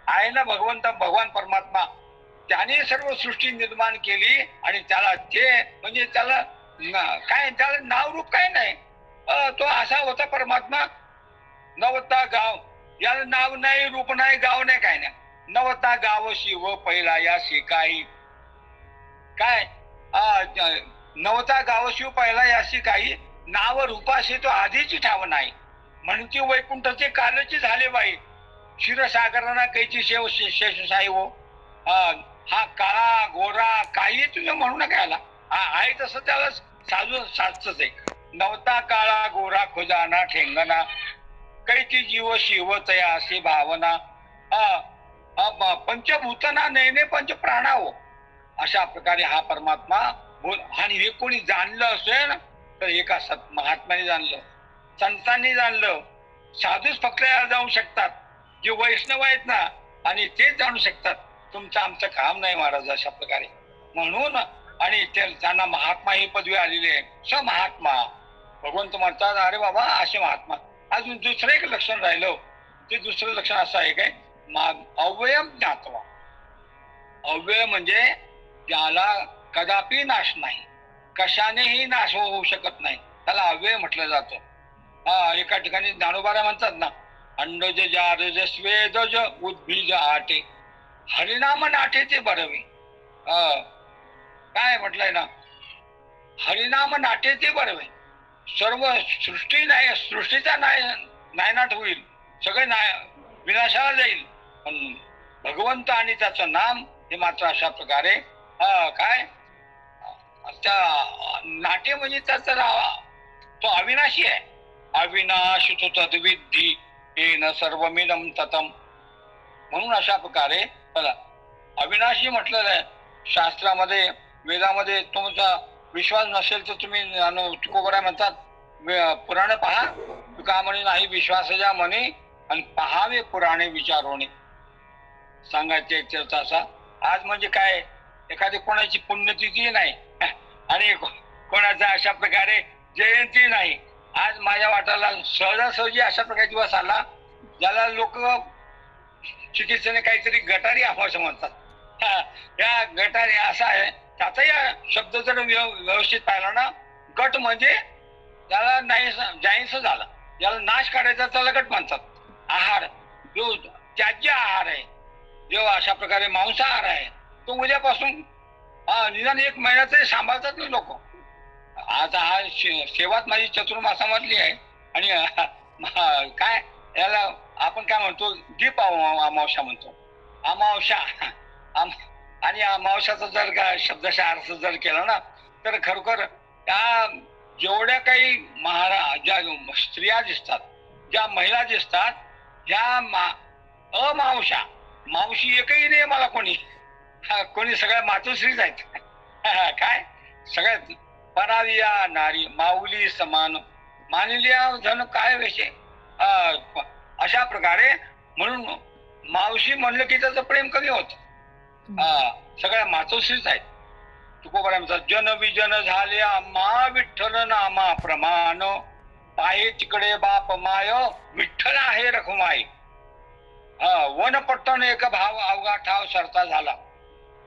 [SPEAKER 1] आहे ना भगवान परमात्मा, त्याने सर्व सृष्टी निर्माण केली. आणि त्याला ते म्हणजे त्याला काय, त्याला नाव रूप काय नाही. तो असा होता परमात्मा. नवता गाव, याला नाव नाही, रूप नाही, गाव नाही, काय नाही. नवता गाव शिव पहिला या शिकाई. काय नवता गाव शिव पहिला याशी काही, नाव रूपाशी तो आधीची ठाव नाही. म्हणती वैकुंठाचे कालची झाले बाई, क्षीरसागराना कैची शेव शेषशाही हो. हा काळा गोरा काही तुम्ही म्हणू नका याला, आहे तसं त्याला साजच आहे. नवता काळा गोरा खुजाना ठेंगना, कैची जीव शिव तया अशी भावना. पंचभूतना नयने पंच प्राणा हो. अशा प्रकारे हा परमात्मा बोल. आणि हे कोणी जाणलं असेल तर एका महात्म्याने जाणलं, संतांनी जाणलं. साधूच फक्त जाऊ शकतात, जे वैष्णव आहेत ना, आणि तेच जाणू शकतात. तुमचं आमचं काम नाही महाराज. अशा प्रकारे म्हणून, आणि त्यांना महात्मा ही पदवी आलेली आहे. स महात्मा भगवंत म्हणतात, अरे बाबा असे महात्मा. अजून दुसरं एक लक्षण राहिलं, ते दुसरं लक्षण असं आहे काय, अव्ययम ज्ञात्वा. अव्यय म्हणजे ज्याला कदापि नाश नाही, कशानेही नाश होऊ शकत नाही, त्याला अव्यय म्हटलं जातं. एका ठिकाणी ज्ञानोबाला म्हणतात ना, अंडज जारज स्वेदज उद्भिज आटे, हरिनाम नाटे ते बरवे. काय म्हटलंय ना, हरिनाम नाटे ते बरवे. सर्व सृष्टी नाही, सृष्टीचा नायनाट होईल, सगळे विनाशाला जाईल, पण भगवंत आणि त्याचं नाम हे मात्र अशा प्रकारे काय नाट्य म्हणजे त्याचा तो अविनाशी आहे. अविनाशी तो तद्विधी येन सर्वमिदं ततम. म्हणून अशा प्रकारे चला अविनाशी म्हटलेलं आहे शास्त्रामध्ये, वेदामध्ये. तुमचा विश्वास नसेल तर तुम्ही तुकोबरा म्हणतात, पुराण पहा. तुका म्हणे नाही विश्वास ज्या म्हणे, आणि पहावे पुराणे विचारोणे. सांगायचे एक चर्चा असा. आज म्हणजे काय, एखादी कोणाची पुण्यतिथी नाही आणि कोणाचा अशा प्रकारे जयंती नाही. आज माझ्या वाटाला सहजासहजी अशा प्रकारे दिवस आला, ज्याला लोक चिकित्सेने काहीतरी गटारी अमावस्या म्हणतात. या गटारी असा आहे, त्याचा या शब्द जर व्यवस्थित पाहिला ना, गट म्हणजे त्याला नाही जायचं झालं, ज्याला नाश काढायचा त्याला गट म्हणतात. आहार जो त्याज्य आहार आहे, जो अशा प्रकारे मांसाहार आहे, तो उद्यापासून निदान 1 महिना तरी सांभाळतात ना लोक. आता हा सेवात माझी चतुर्मासामधली आहे. आणि काय याला आपण काय म्हणतो, दीप अमावस्या म्हणतो. अमावस्या आणि अमावस्याचा जर का शब्दशः अर्थ जर केला ना, तर खरोखर त्या जेवढ्या काही ज्या स्त्रिया दिसतात, ज्या महिला दिसतात, ह्या अमावस्या, मावशी एकही नाही मला कोणी सगळ्या मातोश्रीच आहेत. काय सगळ्यात पराविया नारी माऊली समान मानलिया धन काय विषय. अशा प्रकारे म्हणून मावशी म्हणलं की त्याचं प्रेम कमी होत. सगळ्या मातोश्रीच आहेत. तुकोबरा म्हणतात, जन विजन झाले मा विठ्ठल नामा प्रमाण, पाये तिकडे बाप माय विठ्ठल आहे रखुमाई. वन पट्टन एक भाव अवघा ठाव सरता झाला,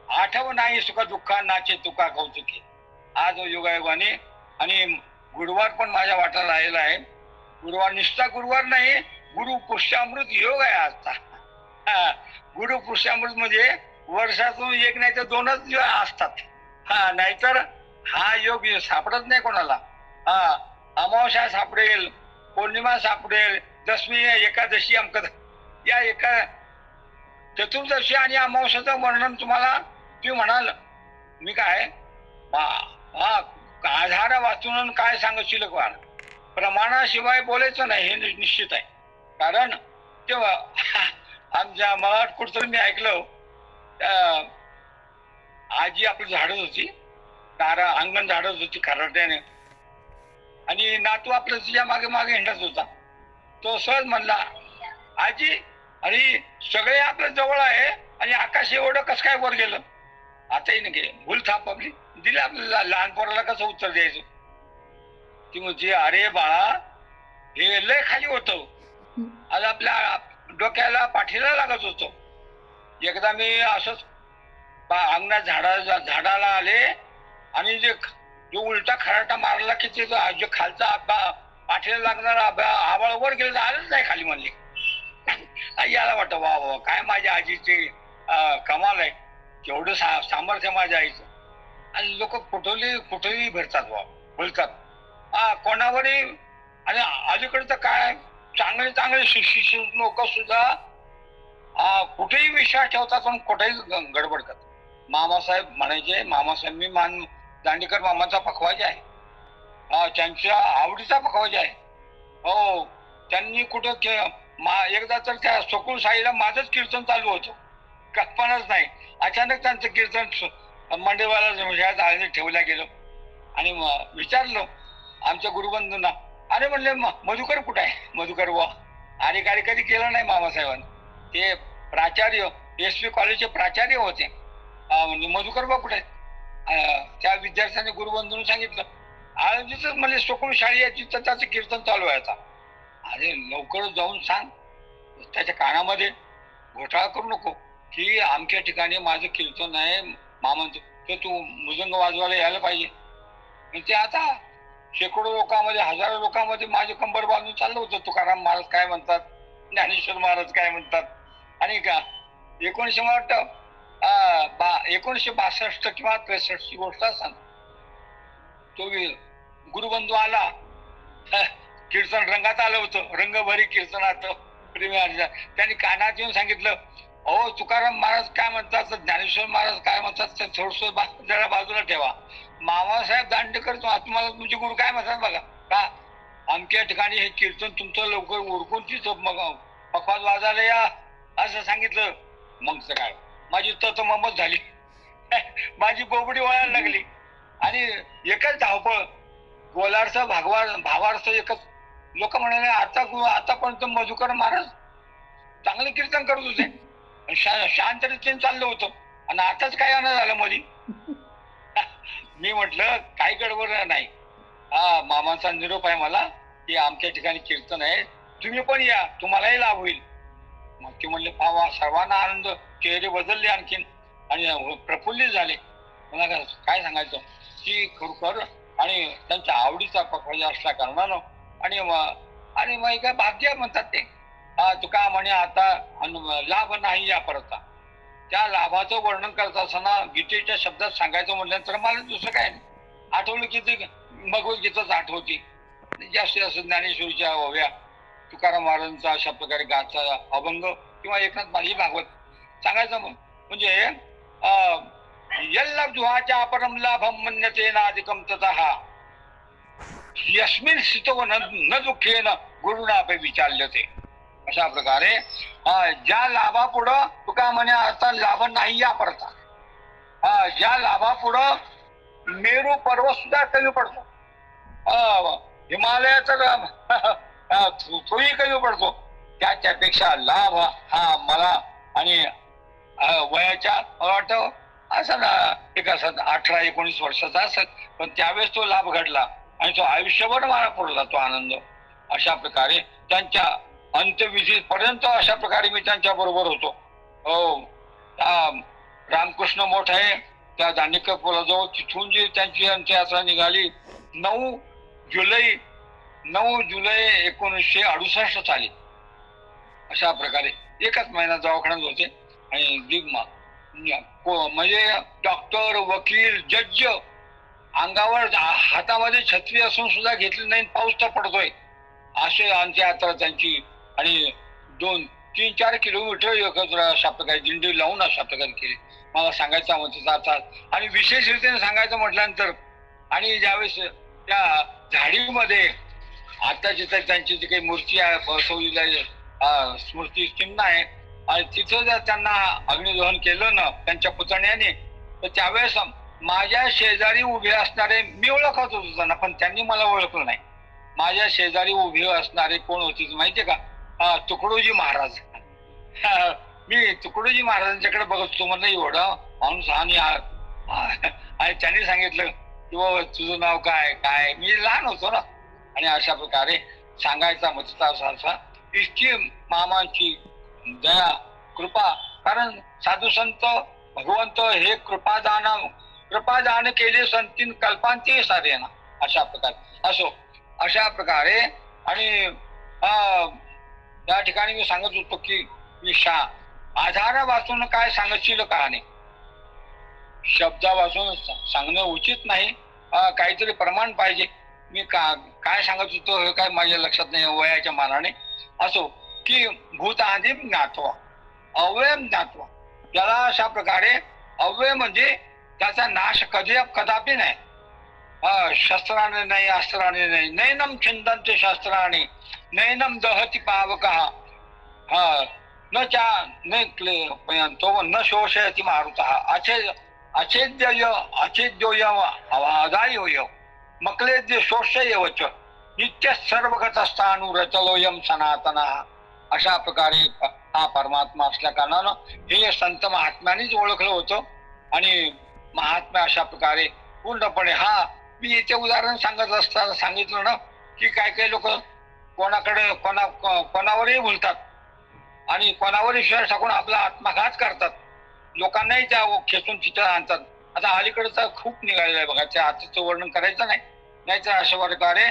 [SPEAKER 1] आठव नाही सुख दुःखांनाचे तुका कौतुके. आज योगायोगाने आणि गुरुवार पण माझ्या वाटाला आलेला आहे. गुरुवार निष्ठा गुरुवार नाही, गुरु पुष्यामृत योग आहे आजचा. गुरु पुष्यामृत म्हणजे वर्षातून 1 नाही तर 2च दिवस असतात. नाहीतर हा योग सापडत नाही कोणाला. अमावस्या सापडेल, पौर्णिमा सापडेल, दशमी एकादशी अमक, या एका चतुर्दशी आणि अमावस्याचं वर्णन तुम्हाला तुम्ही म्हणाल मी काय आधार वाचून काय सांगू शिल्लकवान, प्रमाणाशिवाय बोलायचं नाही हे निश्चित आहे. कारण तेव्हा आमच्या मराठ कुठतरी मी ऐकलं, आजी आपली झाडच होती, अंगण झाडच होती खराट्याने, आणि नातू आपलं तिच्या मागे मागे हिंडत होता. तो सहज म्हणला, आजी अरे सगळे आपल्या जवळ आहे आणि आकाश एवढं कसं काय वर गेलं. आताही नाही भूल थाप आपली दिली, आपल्याला लहान पोराला कसं उत्तर द्यायचं. ती म्हणजे अरे बाळा हे लय खाली होतं, आज आपल्या डोक्याला पाठीला लागत होतं. एकदा मी असंच अंगणात झाडाला आले आणि जो उलटा खराटा मारला की ते जो खालचा पाठीला लागणारा आबाळ वर गेलं तर आलंच नाही खाली म्हणले. याला वाटतं वा वा काय माझ्या आजीचे कमाल आहे, केवढं सामर्थ्य माझ्या आईचं. आणि लोक कुठेही भरतात बोलतात कोणावरही. आणि अलीकडे तर काय चांगले चांगले शिक्षित लोक सुद्धा कुठेही विश्वास ठेवतात पण कुठेही गडबड करतात. मामासाहेब म्हणायचे, मामासाहेब मी दांडेकर मामाचा पखवाजा आहे, त्यांच्या आवडीचा पखवाजा आहे. हो त्यांनी कुठं एकदा तर त्या सकुळ साईला माझंच कीर्तन चालू होतं, कल्पनाच नाही. अचानक त्यांचं कीर्तन मंडळवाला जाळीने ठेवल्या गेलं आणि विचारलं आमच्या गुरुबंधूंना, अरे म्हणले मधुकर कुठे आहे. मधुकर अरे कार्य कधी केलं नाही मामासाहेबांनी. ते प्राचार्य SP कॉलेजचे प्राचार्य होते. म्हणजे मधुकर कुठे आहेत. त्या विद्यार्थ्यांनी गुरुबंधूंनी सांगितलं आळंदीच म्हणजे सकुळ शाळी आहे तिथं त्याचं कीर्तन चालू आहे आता. अरे लवकर जाऊन सांग त्याच्या कानामध्ये घोटाळा करू नको की आमच्या ठिकाणी माझं कीर्तन आहे मामांचं, तर तू मृदंग वाजवायला यायला पाहिजे. ते आता शेकडो लोकांमध्ये हजारो लोकांमध्ये माझे कंबर बांधून चाललं होतं. तुकाराम महाराज काय म्हणतात, ज्ञानेश्वर महाराज काय म्हणतात. आणि का 1962 किंवा 63 ची गोष्ट असेल, तो गुरुबंधू आला, कीर्तन रंगात आलं होतं, रंगभरी कीर्तनात त्यांनी कानात येऊन सांगितलं, अहो तुकाराम महाराज काय म्हणतात, ज्ञानेश्वर महाराज काय म्हणतात, ते थोडस जरा बाजूला ठेवा. मामासाहेब दांडेकर तुम्हाला तुमचे गुरु काय म्हणतात बघा, का आमच्या ठिकाणी हे कीर्तन तुमचं लवकर उरकून तिथं मग पखवाज वाजायला या असं सांगितलं. मग काय माझी ततममत झाली, माझी बोबडी वळायला लागली आणि एकच धावपळ, गोलार्थ भावार्थ एकच. लोक म्हणाले आतापर्यंत मधुकर महाराज चांगलं कीर्तन करत होते, शांत रीतीने चाललं होतं, आणि आताच काय आणा झालं मधी. मी म्हटलं काही गडबड नाही, मामांचा निरोप आहे मला की आमच्या ठिकाणी कीर्तन आहे, तुम्ही पण या, तुम्हालाही लाभ होईल. मग ते म्हणले पावा, सर्वांना आनंद, चेहरे बदलले आणखीन आणि प्रफुल्लित झाले. मला काय सांगायचं की खरोखर आणि त्यांच्या आवडीचा पखवाजा असल्या कारणानं आणि मग काय भाग्य म्हणतात ते. तुका म्हणे आता लाभ नाही या परता. त्या लाभाचं वर्णन करत असताना गीतेच्या शब्दात सांगायचं म्हटल्यानंतर मला दुसरं काय नाही आठवलं की ते भगवद्गीताच आठवती. जास्तीत जास्त ज्ञानेश्वरीच्या ओव्या, तुकाराम महाराजांचा अशा प्रकारे गाचा अभंग किंवा एकनाथ माझी भागवत सांगायचं. म्हणजे यल्लब्ध्वाचा परम लाभम मन्यते नाधिकम ततः यस्मिन् स्थितो न दुःखेन गुरुनापे विचाल्यते. अशा प्रकारे ज्या लाभापुढं तुका म्हणे आता लाभ नाही या परता, ज्या लाभापुढं मेरू पर्वत सुद्धा कमी पडतो, हिमालयाचा तोही कमी पडतो, त्याच्यापेक्षा लाभ हा मला आणि वयाच्या वाटतं असं ना एक असं 18-19 वर्षाचा असत, पण त्यावेळेस तो लाभ घडला आणि तो आयुष्यभर मला पुरला तो आनंद. अशा प्रकारे त्यांच्या अंत्यविधी पर्यंत अशा प्रकारे मी त्यांच्या बरोबर होतो. हो रामकृष्ण मोठ आहे त्या दांडेकर पुलाजवळ, तिथून जी त्यांची अंत्ययात्रा निघाली 9 जुलै 1968 साली. अशा प्रकारे एकच महिना दवाखान्यात होते आणि म्हणजे डॉक्टर, वकील, जज अंगावर हातामध्ये छत्री असून सुद्धा घेतली नाही, पाऊस तर पडतोय असे अंत्ययात्रा त्यांची. आणि 2-3-4 किलोमीटर एकत्र अशा प्रकारे दिंडी लावून अशा प्रकारे केली. मला सांगायचं म्हणजे आणि विशेष रीतीने सांगायचं म्हटल्यानंतर आणि ज्यावेळेस त्या झाडीमध्ये आता जिथे त्यांची जी काही मूर्ती आहे बसवलेली आहे, स्मृती चिन्ह आहे, आणि तिथं जर त्यांना अग्निदहन केलं ना त्यांच्या पुतण्याने, तर त्यावेळेस माझ्या शेजारी उभे असणारे, मी ओळखत होतो त्यांना पण त्यांनी मला ओळखलं नाही. माझ्या शेजारी उभे असणारे कोण होते माहितीये का? तुकडोजी महाराज. मी तुकडोजी महाराजांच्याकडे बघत होतो, म्हणलं एवढा माणूस आणि त्यांनी सांगितलं की बाबा तुझं नाव काय काय, मी लहान होतो ना, आणि अशा प्रकारे सांगायचा मत असा इतकी मामांची दया कृपा. कारण साधू संत भगवंत हे कृपादान केले संतीन कल्पांती सारे ना, अशा प्रकारे असो. अशा प्रकारे आणि त्या ठिकाणी मी सांगत होतो की आधारापासून काय सांगशील का नाही, शब्दापासून सांगणं उचित नाही, काहीतरी प्रमाण पाहिजे. मी काय सांगत होतो हे काय माझ्या लक्षात नाही वयाच्या मानाने. असो की भूतादी ज्ञात्वा अव्यय ज्ञात्वा, त्याला अशा प्रकारे अव्यय म्हणजे त्याचा नाश कदापि नाही. शस्त्राने नाही, अस्त्राने नाही. नैनम छिंदन्ते शस्त्राने नैनम दहति पावकः न शोषयति मारुतः अछेद्योय अवादायोय मक्लेद्य शोषयेव च नित्य सर्वगतस्थानुरचलोयम सनातनः. अशा प्रकारे हा परमात्मा असल्या कारणानं हे संत महात्म्यांनीच ओळखलं होतं. आणि महात्मा अशा प्रकारे पूर्णपणे मी इथे उदाहरण सांगत असताना सांगितलं ना की काही लोक कोणावरही बोलतात आणि कोणावरही विश्वास टाकून आपला आत्मघात करतात, लोकांनाही त्या खेचून तिथं आणतात. आता अलीकडचं खूप निघालेलं आहे बघा, त्या आताचं वर्णन करायचं नाही. नाहीतर अशा प्रकारे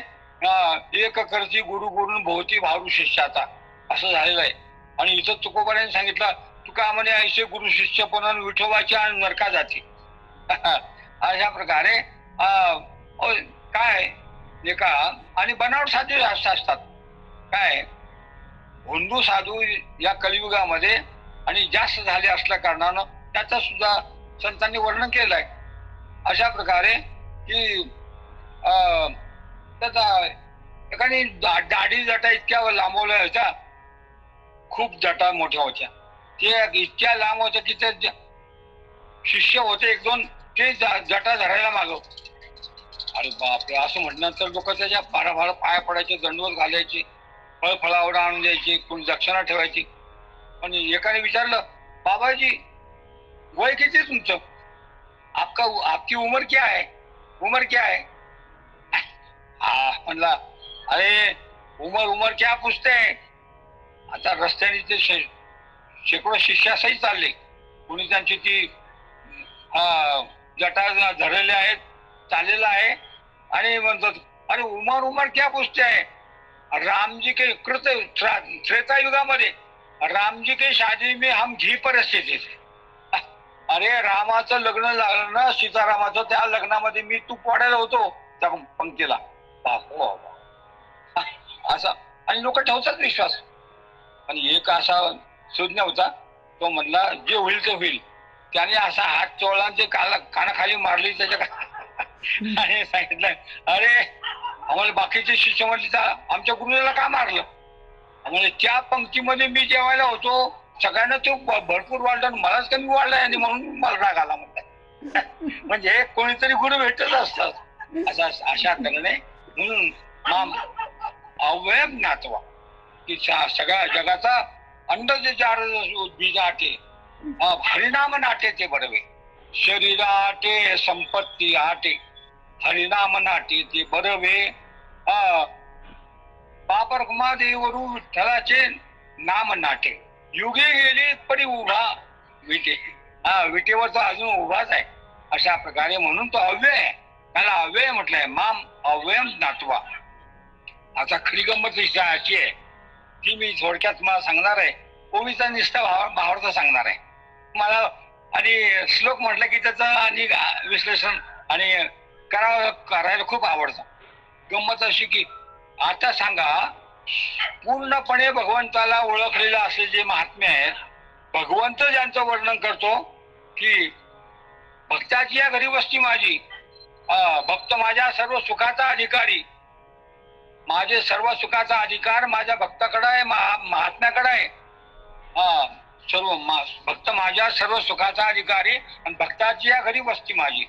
[SPEAKER 1] एक करती गुरु गुरुन भोवती भारू शिष्याचा असं झालेलं आहे. आणि इथं तुकोबाने सांगितलं तुका म्हणे ऐसे गुरु शिष्य पण विठोबाची आणि नरका जाती. अशा प्रकारे काय एका आणि बनावट साधू असतात. काय हिंदू साधू या कलियुगामध्ये आणि जास्त झाले असल्या कारणानं त्याचा सुद्धा संतांनी वर्णन केलंय. अशा प्रकारे की त्याचा एकाने दाढी जटा इतक्या लांबवल्या होत्या, खूप जटा मोठ्या होत्या. ते इतक्या लांब होत्या की ते शिष्य होते एक दोन, ते जटा धरायला मागव. अरे बापरे, असं म्हटल्यानंतर लोक त्याच्या भाराभार पाया पडायचे, दंडवत घालायचे, फळफळावड आणून द्यायची, कोणी दक्षिणा ठेवायची. आणि एकाने विचारलं बाबाजी वय किती तुमचं, आपकी उमर क्या है, उमर क्या है? म्हणला अरे उमर क्या पूछते हैं. आता रस्त्याने ते शेकडो शिष्यासही चालले, कोणी त्यांची ती जटा धरलेले आहेत, चाललेला आहे. आणि म्हणतात अरे उमर क्या पूछते है, रामजी के त्रेता युगामध्ये रामजी के शादी में हम घी परिस्थिती. अरे रामाचं लग्न लागलं ना सीतारामाचं, त्या लग्नामध्ये मी तूप वाढायला होतो त्या पंक्तीला. असं आणि लोक ठेवतात विश्वास. आणि एक असा सुज्ञ होता, तो म्हणला जे होईल ते होईल. त्याने असा हात चोळला, ते कानाखाली मारली त्याच्या आणि सांगितलं अरे आम्हाला बाकीचे शिष्य म्हटले आमच्या गुरुला का मारलं. म्हणजे त्या पंक्तीमध्ये मी जेवायला होतो, सगळ्यांना तो भरपूर वाढला, मलाच कमी वाढला आणि म्हणून मला राग आला म्हणतात. म्हणजे कोणीतरी गुरु भेटत असतात. अशा तऱ्हेने म्हणून अव्यय ज्ञात्वा की सगळ्या जगाचा अंडज जार बीज आटे हरिनाम नाटे ते बडवे, शरीराटे संपत्ती आटे हरिनाम नाटे ते बरवे. पापरकुमादेवरू विठ्ठलाचे नाम नाटे, युगे गेले परी उभा विटे. विटेवर तो अजून उभाच आहे. अशा प्रकारे म्हणून तो अव्यय आहे, त्याला अव्यय म्हटलंय. माम अव्ययम ज्ञात्वा. आता खरी गंमत अशी आहे ती मी थोडक्यात मला सांगणार आहे. ओवीचा निष्ठा भावार्थ सांगणार आहे मला. आणि श्लोक म्हटलं की त्याचं आणि विश्लेषण आणि करायला खूप आवडतं. गंमत अशी की आता सांगा, पूर्णपणे भगवंताला ओळखलेलं असे जे महात्मे आहेत, भगवंत ज्यांचं वर्णन करतो की भक्ताची या घरी वस्ती माझी, भक्त माझ्या सर्व सुखाचा अधिकारी, माझे सर्व सुखाचा अधिकार माझ्या भक्ताकडे आहे, महात्म्याकडे आहे. सर्व भक्त माझ्या सर्व सुखाचा अधिकारी आणि भक्ताची या घरी वस्ती माझी.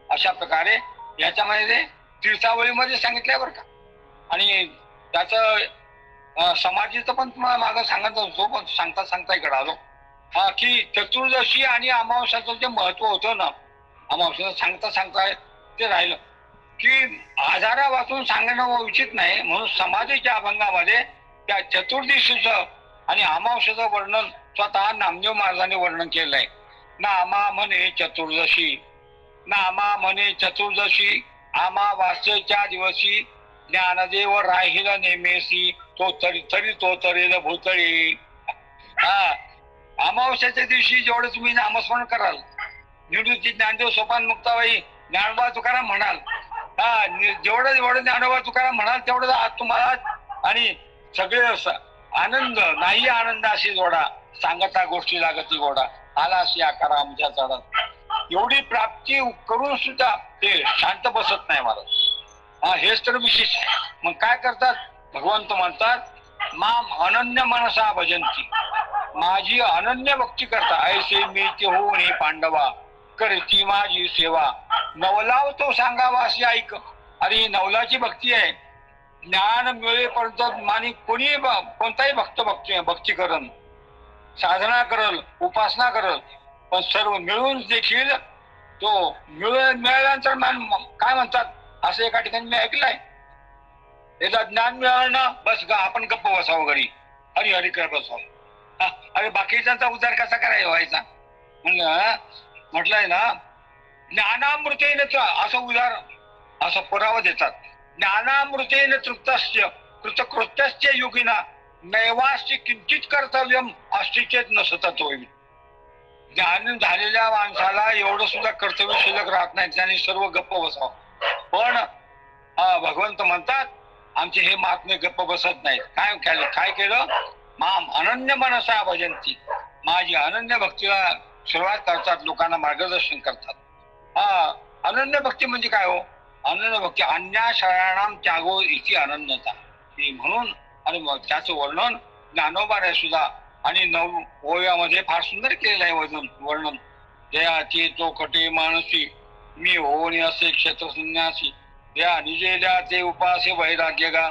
[SPEAKER 1] अशा प्रकारे याच्यामध्ये तीर्थावळीमध्ये सांगितलंय बरं का. आणि त्याचं समाधीचं पण तुम्हाला मागं सांगत होतो, पण सांगता इकडे आलो की चतुर्दशी आणि अमावस्याचं जे महत्व होतं ना, अमावस्याचं सांगता ते राहिलं की आजारा वाचून सांगणं उचित नाही, म्हणून समाधीच्या अभंगामध्ये त्या चतुर्दशीचं आणि अमावस्याचं वर्णन स्वतः नामदेव महाराजांनी वर्णन केलंय. नामा म्हणे चतुर्दशी, नामा म्हणे चतुर्दशी, अमावास्येच्या दिवशी ज्ञानदेव राहील नेमेसी, तो तरेल भूतळी. अमावस्याच्या दिवशी जेवढं तुम्ही नामस्मरण कराल, निवृत्ती ज्ञानदेव सोपान मुक्ताबाई ज्ञानोबा तुकाराम म्हणाल, जेवढं ज्ञानोबा तुकाराम म्हणाल तेवढं आज तुम्हाला, आणि सगळे आनंद नाही आनंदाशी जोडा, सांगता गोष्टी लागती गोडा, आला अशी आकार आमच्या चढत. एवढी प्राप्ती करून सुद्धा ते शांत बसत नाही महाराज. हेच तर विशेष. मग काय करतात भगवंत म्हणतात, माम अनन्य मनसा भजंती, माझी अनन्य भक्ती करता, ऐसे मी ते होऊन पांडवा, करती माझी सेवा. नवलाव तो सांगावा अशी ऐक. अरे नवलाची भक्ती आहे. ज्ञान मिळेपर्यंत मानी कोणी कोणताही भक्ती करल, साधना करल, उपासना करल, पण सर्व मिळून देखील तो मिळाल्यानंतर काय म्हणतात, असं एका ठिकाणी मी ऐकलंय, याचा ज्ञान मिळालं ना बस आपण गप्प बसावं घरी, हरी हरी करत बसावं. अरे बाकीच्यांचा उद्धार कसा करायचा व्हायचा म्हटलंय ना, ज्ञानामृतेन असं उदार असं पुरावा देतात. ज्ञानामृतेन तृप्तस्य कृतकृत्यस्य योगिना नैवास्ति किंचित कर्तव्यम अस्ति चेत नसतत होईल. ज्ञान झालेल्या माणसाला एवढं सुद्धा कर्तव्य शिल्लक राहत नाही, त्यांनी सर्व गप्प बसावं. पण भगवंत म्हणतात आमचे हे महात्मे गप्प बसत नाहीत. काय केलं, माम अनन्य मनसा भजंती, माझी अनन्य भक्तीला सुरुवात करतात, लोकांना मार्गदर्शन करतात. अनन्य भक्ती म्हणजे काय हो, अनन्य भक्ती अन्या शरणाम त्यागो इति अनन्यता, म्हणून. आणि मग त्याचं वर्णन ज्ञानोबाने सुद्धा आणि 9 ओव्यामध्ये फार सुंदर केलेलं आहे वर्णन. जयाची तो कटे मानसी, मी होणी असे क्षेत्र संन्यासी, त्या निजेल्या ते उपासे वैराग्य गा,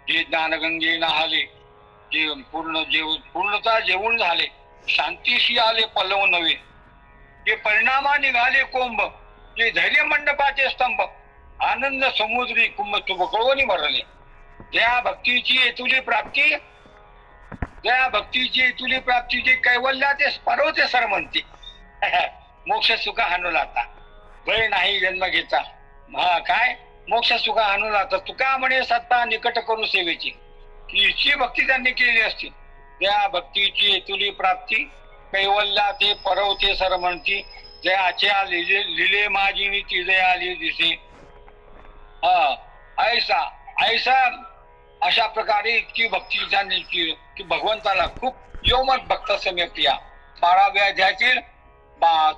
[SPEAKER 1] जे ज्ञानगंगे नाहले, जे पूर्णता जेवून झाले, शांतीशी आले पल्लव नवे, जे परिणामा निघाले कोंब, जे धैर्य मंडपाचे स्तंभ, आनंद समुद्री कुंभ तुबकळवणी भरले. त्या भक्तीची येतुली प्राप्ती, जे कैवल्या ते परवते सर म्हणते. मोक्ष सुख हाणू लाता, भय नाही जन्म घेता. काय मोक्ष सुख हाणू लाता, तुका म्हणे सत्ता निकट करू सेवेची. हिची भक्ती त्यांनी केली असती. त्या भक्तीची येतुली प्राप्ती, कैवल्या ते परवते सर म्हणती. जयाच्या लिले माझी नीती जयाली दिसे. ऐसा अशा प्रकारे इतकी भक्ती त्यांनी की भगवंताला खूप योमत भक्त समे प्रिया. 12व्या अध्यायातील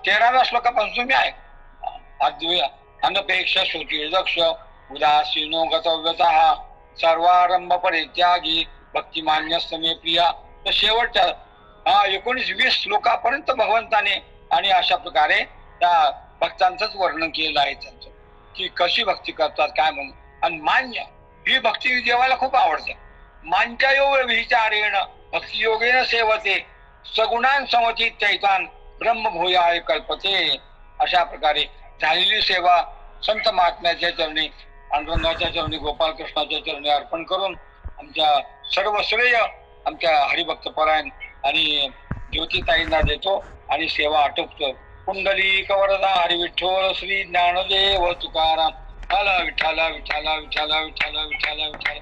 [SPEAKER 1] 13व्या श्लोकापासून तुम्ही आहे. अनपेक्षा श्रुती दक्ष उदासीनो गतव्यतः सर्वारंभ परित्यागी भक्तिमान्य समे प्रिया. तर शेवटच्या 19-20 श्लोकापर्यंत भगवंताने आणि अशा प्रकारे त्या भक्तांचंच वर्णन केलेलं आहे त्यांचं, की कशी भक्ती करतात काय म्हणून. आणि मान्य ही भक्ती देवाला खूप आवडते. मांच्या योग विचारेण भक्ती योगेन सेवते, सगुणान समती चैतान ब्रह्मभूयाय कल्पते. अशा प्रकारे झालेली सेवा संत महात्म्याच्या चरणी, पांडुरंगाच्या चरणी, गोपालकृष्णाच्या चरणी अर्पण करून आमच्या सर्व श्रेय आमच्या हरिभक्त परायण आणि ज्योतिताईंना देतो आणि सेवा आटोपतो. कुंडलिक वरदा हरी विठ्ठल श्री ज्ञानदेव तुकाराम. विठ्ठल विठ्ठल विठ्ठल विठ्ठल विठ्ठल विठ्ठल.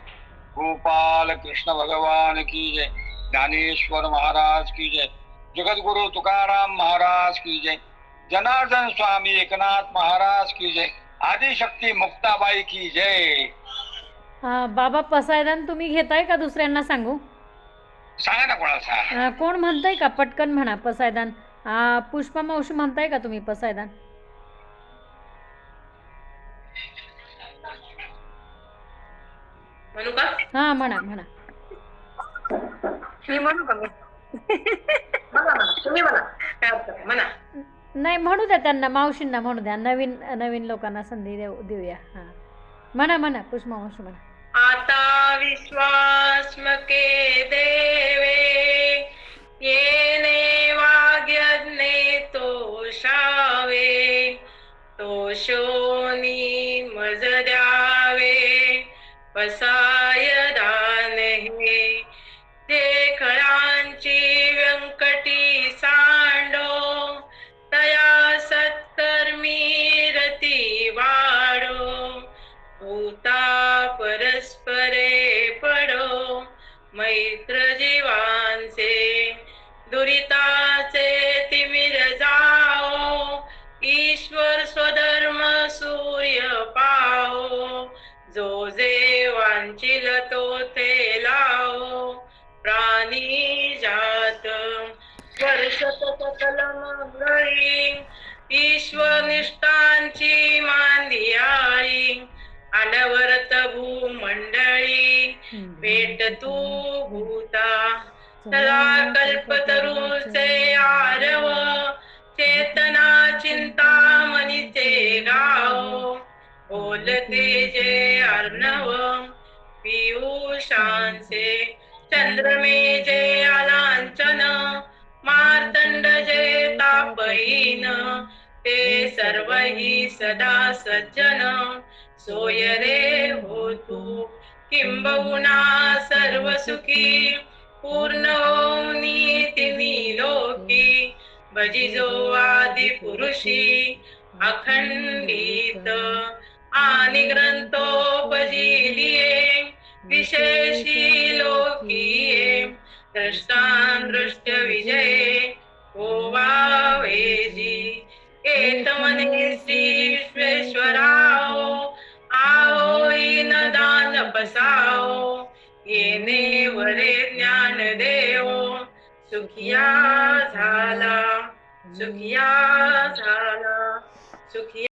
[SPEAKER 1] गोपाल कृष्ण भगवान की जय. ज्ञानेश्वर महाराज की जय. जगद्गुरु तुकाराम महाराज की जय. जनार्दन स्वामी एकनाथ महाराज की जय. आदिशक्ती मुक्ताबाई की जय.
[SPEAKER 2] बाबा पसायदान तुम्ही घेताय का दुसऱ्यांना सांगू?
[SPEAKER 1] सांगा ना कोणाला.
[SPEAKER 2] कोण म्हणताय का? पटकन म्हणा पसायदान. पुष्पा मावशी म्हणताय का तुम्ही पसायदान?
[SPEAKER 3] म्हणू का?
[SPEAKER 2] हा म्हणा म्हणा.
[SPEAKER 3] मी म्हणू का? म्हणा म्हणा, तुम्ही म्हणा, काय अर्थ नाही, म्हणा.
[SPEAKER 2] नाही म्हणू द्या त्यांना, मावशींना म्हणू द्या, नवीन नवीन लोकांना संधी देऊया. हां म्हणा म्हणा, पुष्पा मावशी म्हणा.
[SPEAKER 3] आता विश्वास मके देवे, येणे वाग्यज्ञे तोषावे, तोषोनी मज द्यावे, पसाय दान हे, जे खळांची व्यंकटी सांडो, तया सत्कर्मी रती वाढो, भूता परस्परे पडो, मैत्र जीवांचे दुरिताचे तिमिर जाओ, ईश्वर स्वधर्म सूर्य पाहो, जो जे वांचिल तो ते लाओ, प्राणी जात वर्षत सकल मंगळी, ईश्वर निष्ठांची मांदियाळी, अनवरत भूमंडळी, भेट तू भूता सदा कल्पतरूचे आरव, चेतना चिंतामणीचे गाव, बोलते जे अर्णव, पियुषांचे चंद्रमे जे आलांचन, मार्तंड जे तापहीन, ते सर्वही सदा सज्जन, सोय रे हो तू किंबहुना सर्व सुखी, पूर्ण होऊनी तिन्ही लोकी, भजिजो आदि पुरुषी, अखंडित आणि ग्रंथोपजीलिये, विशेषी लोकीये, दृष्टांदृष्ट विजये, होवावेजी, एतमने श्री विश्वेश्वराओ, आओई न दान पसाओ, येणे वरे ज्ञान देवो, सुखिया झाला, सुखिया झाला, सुखिया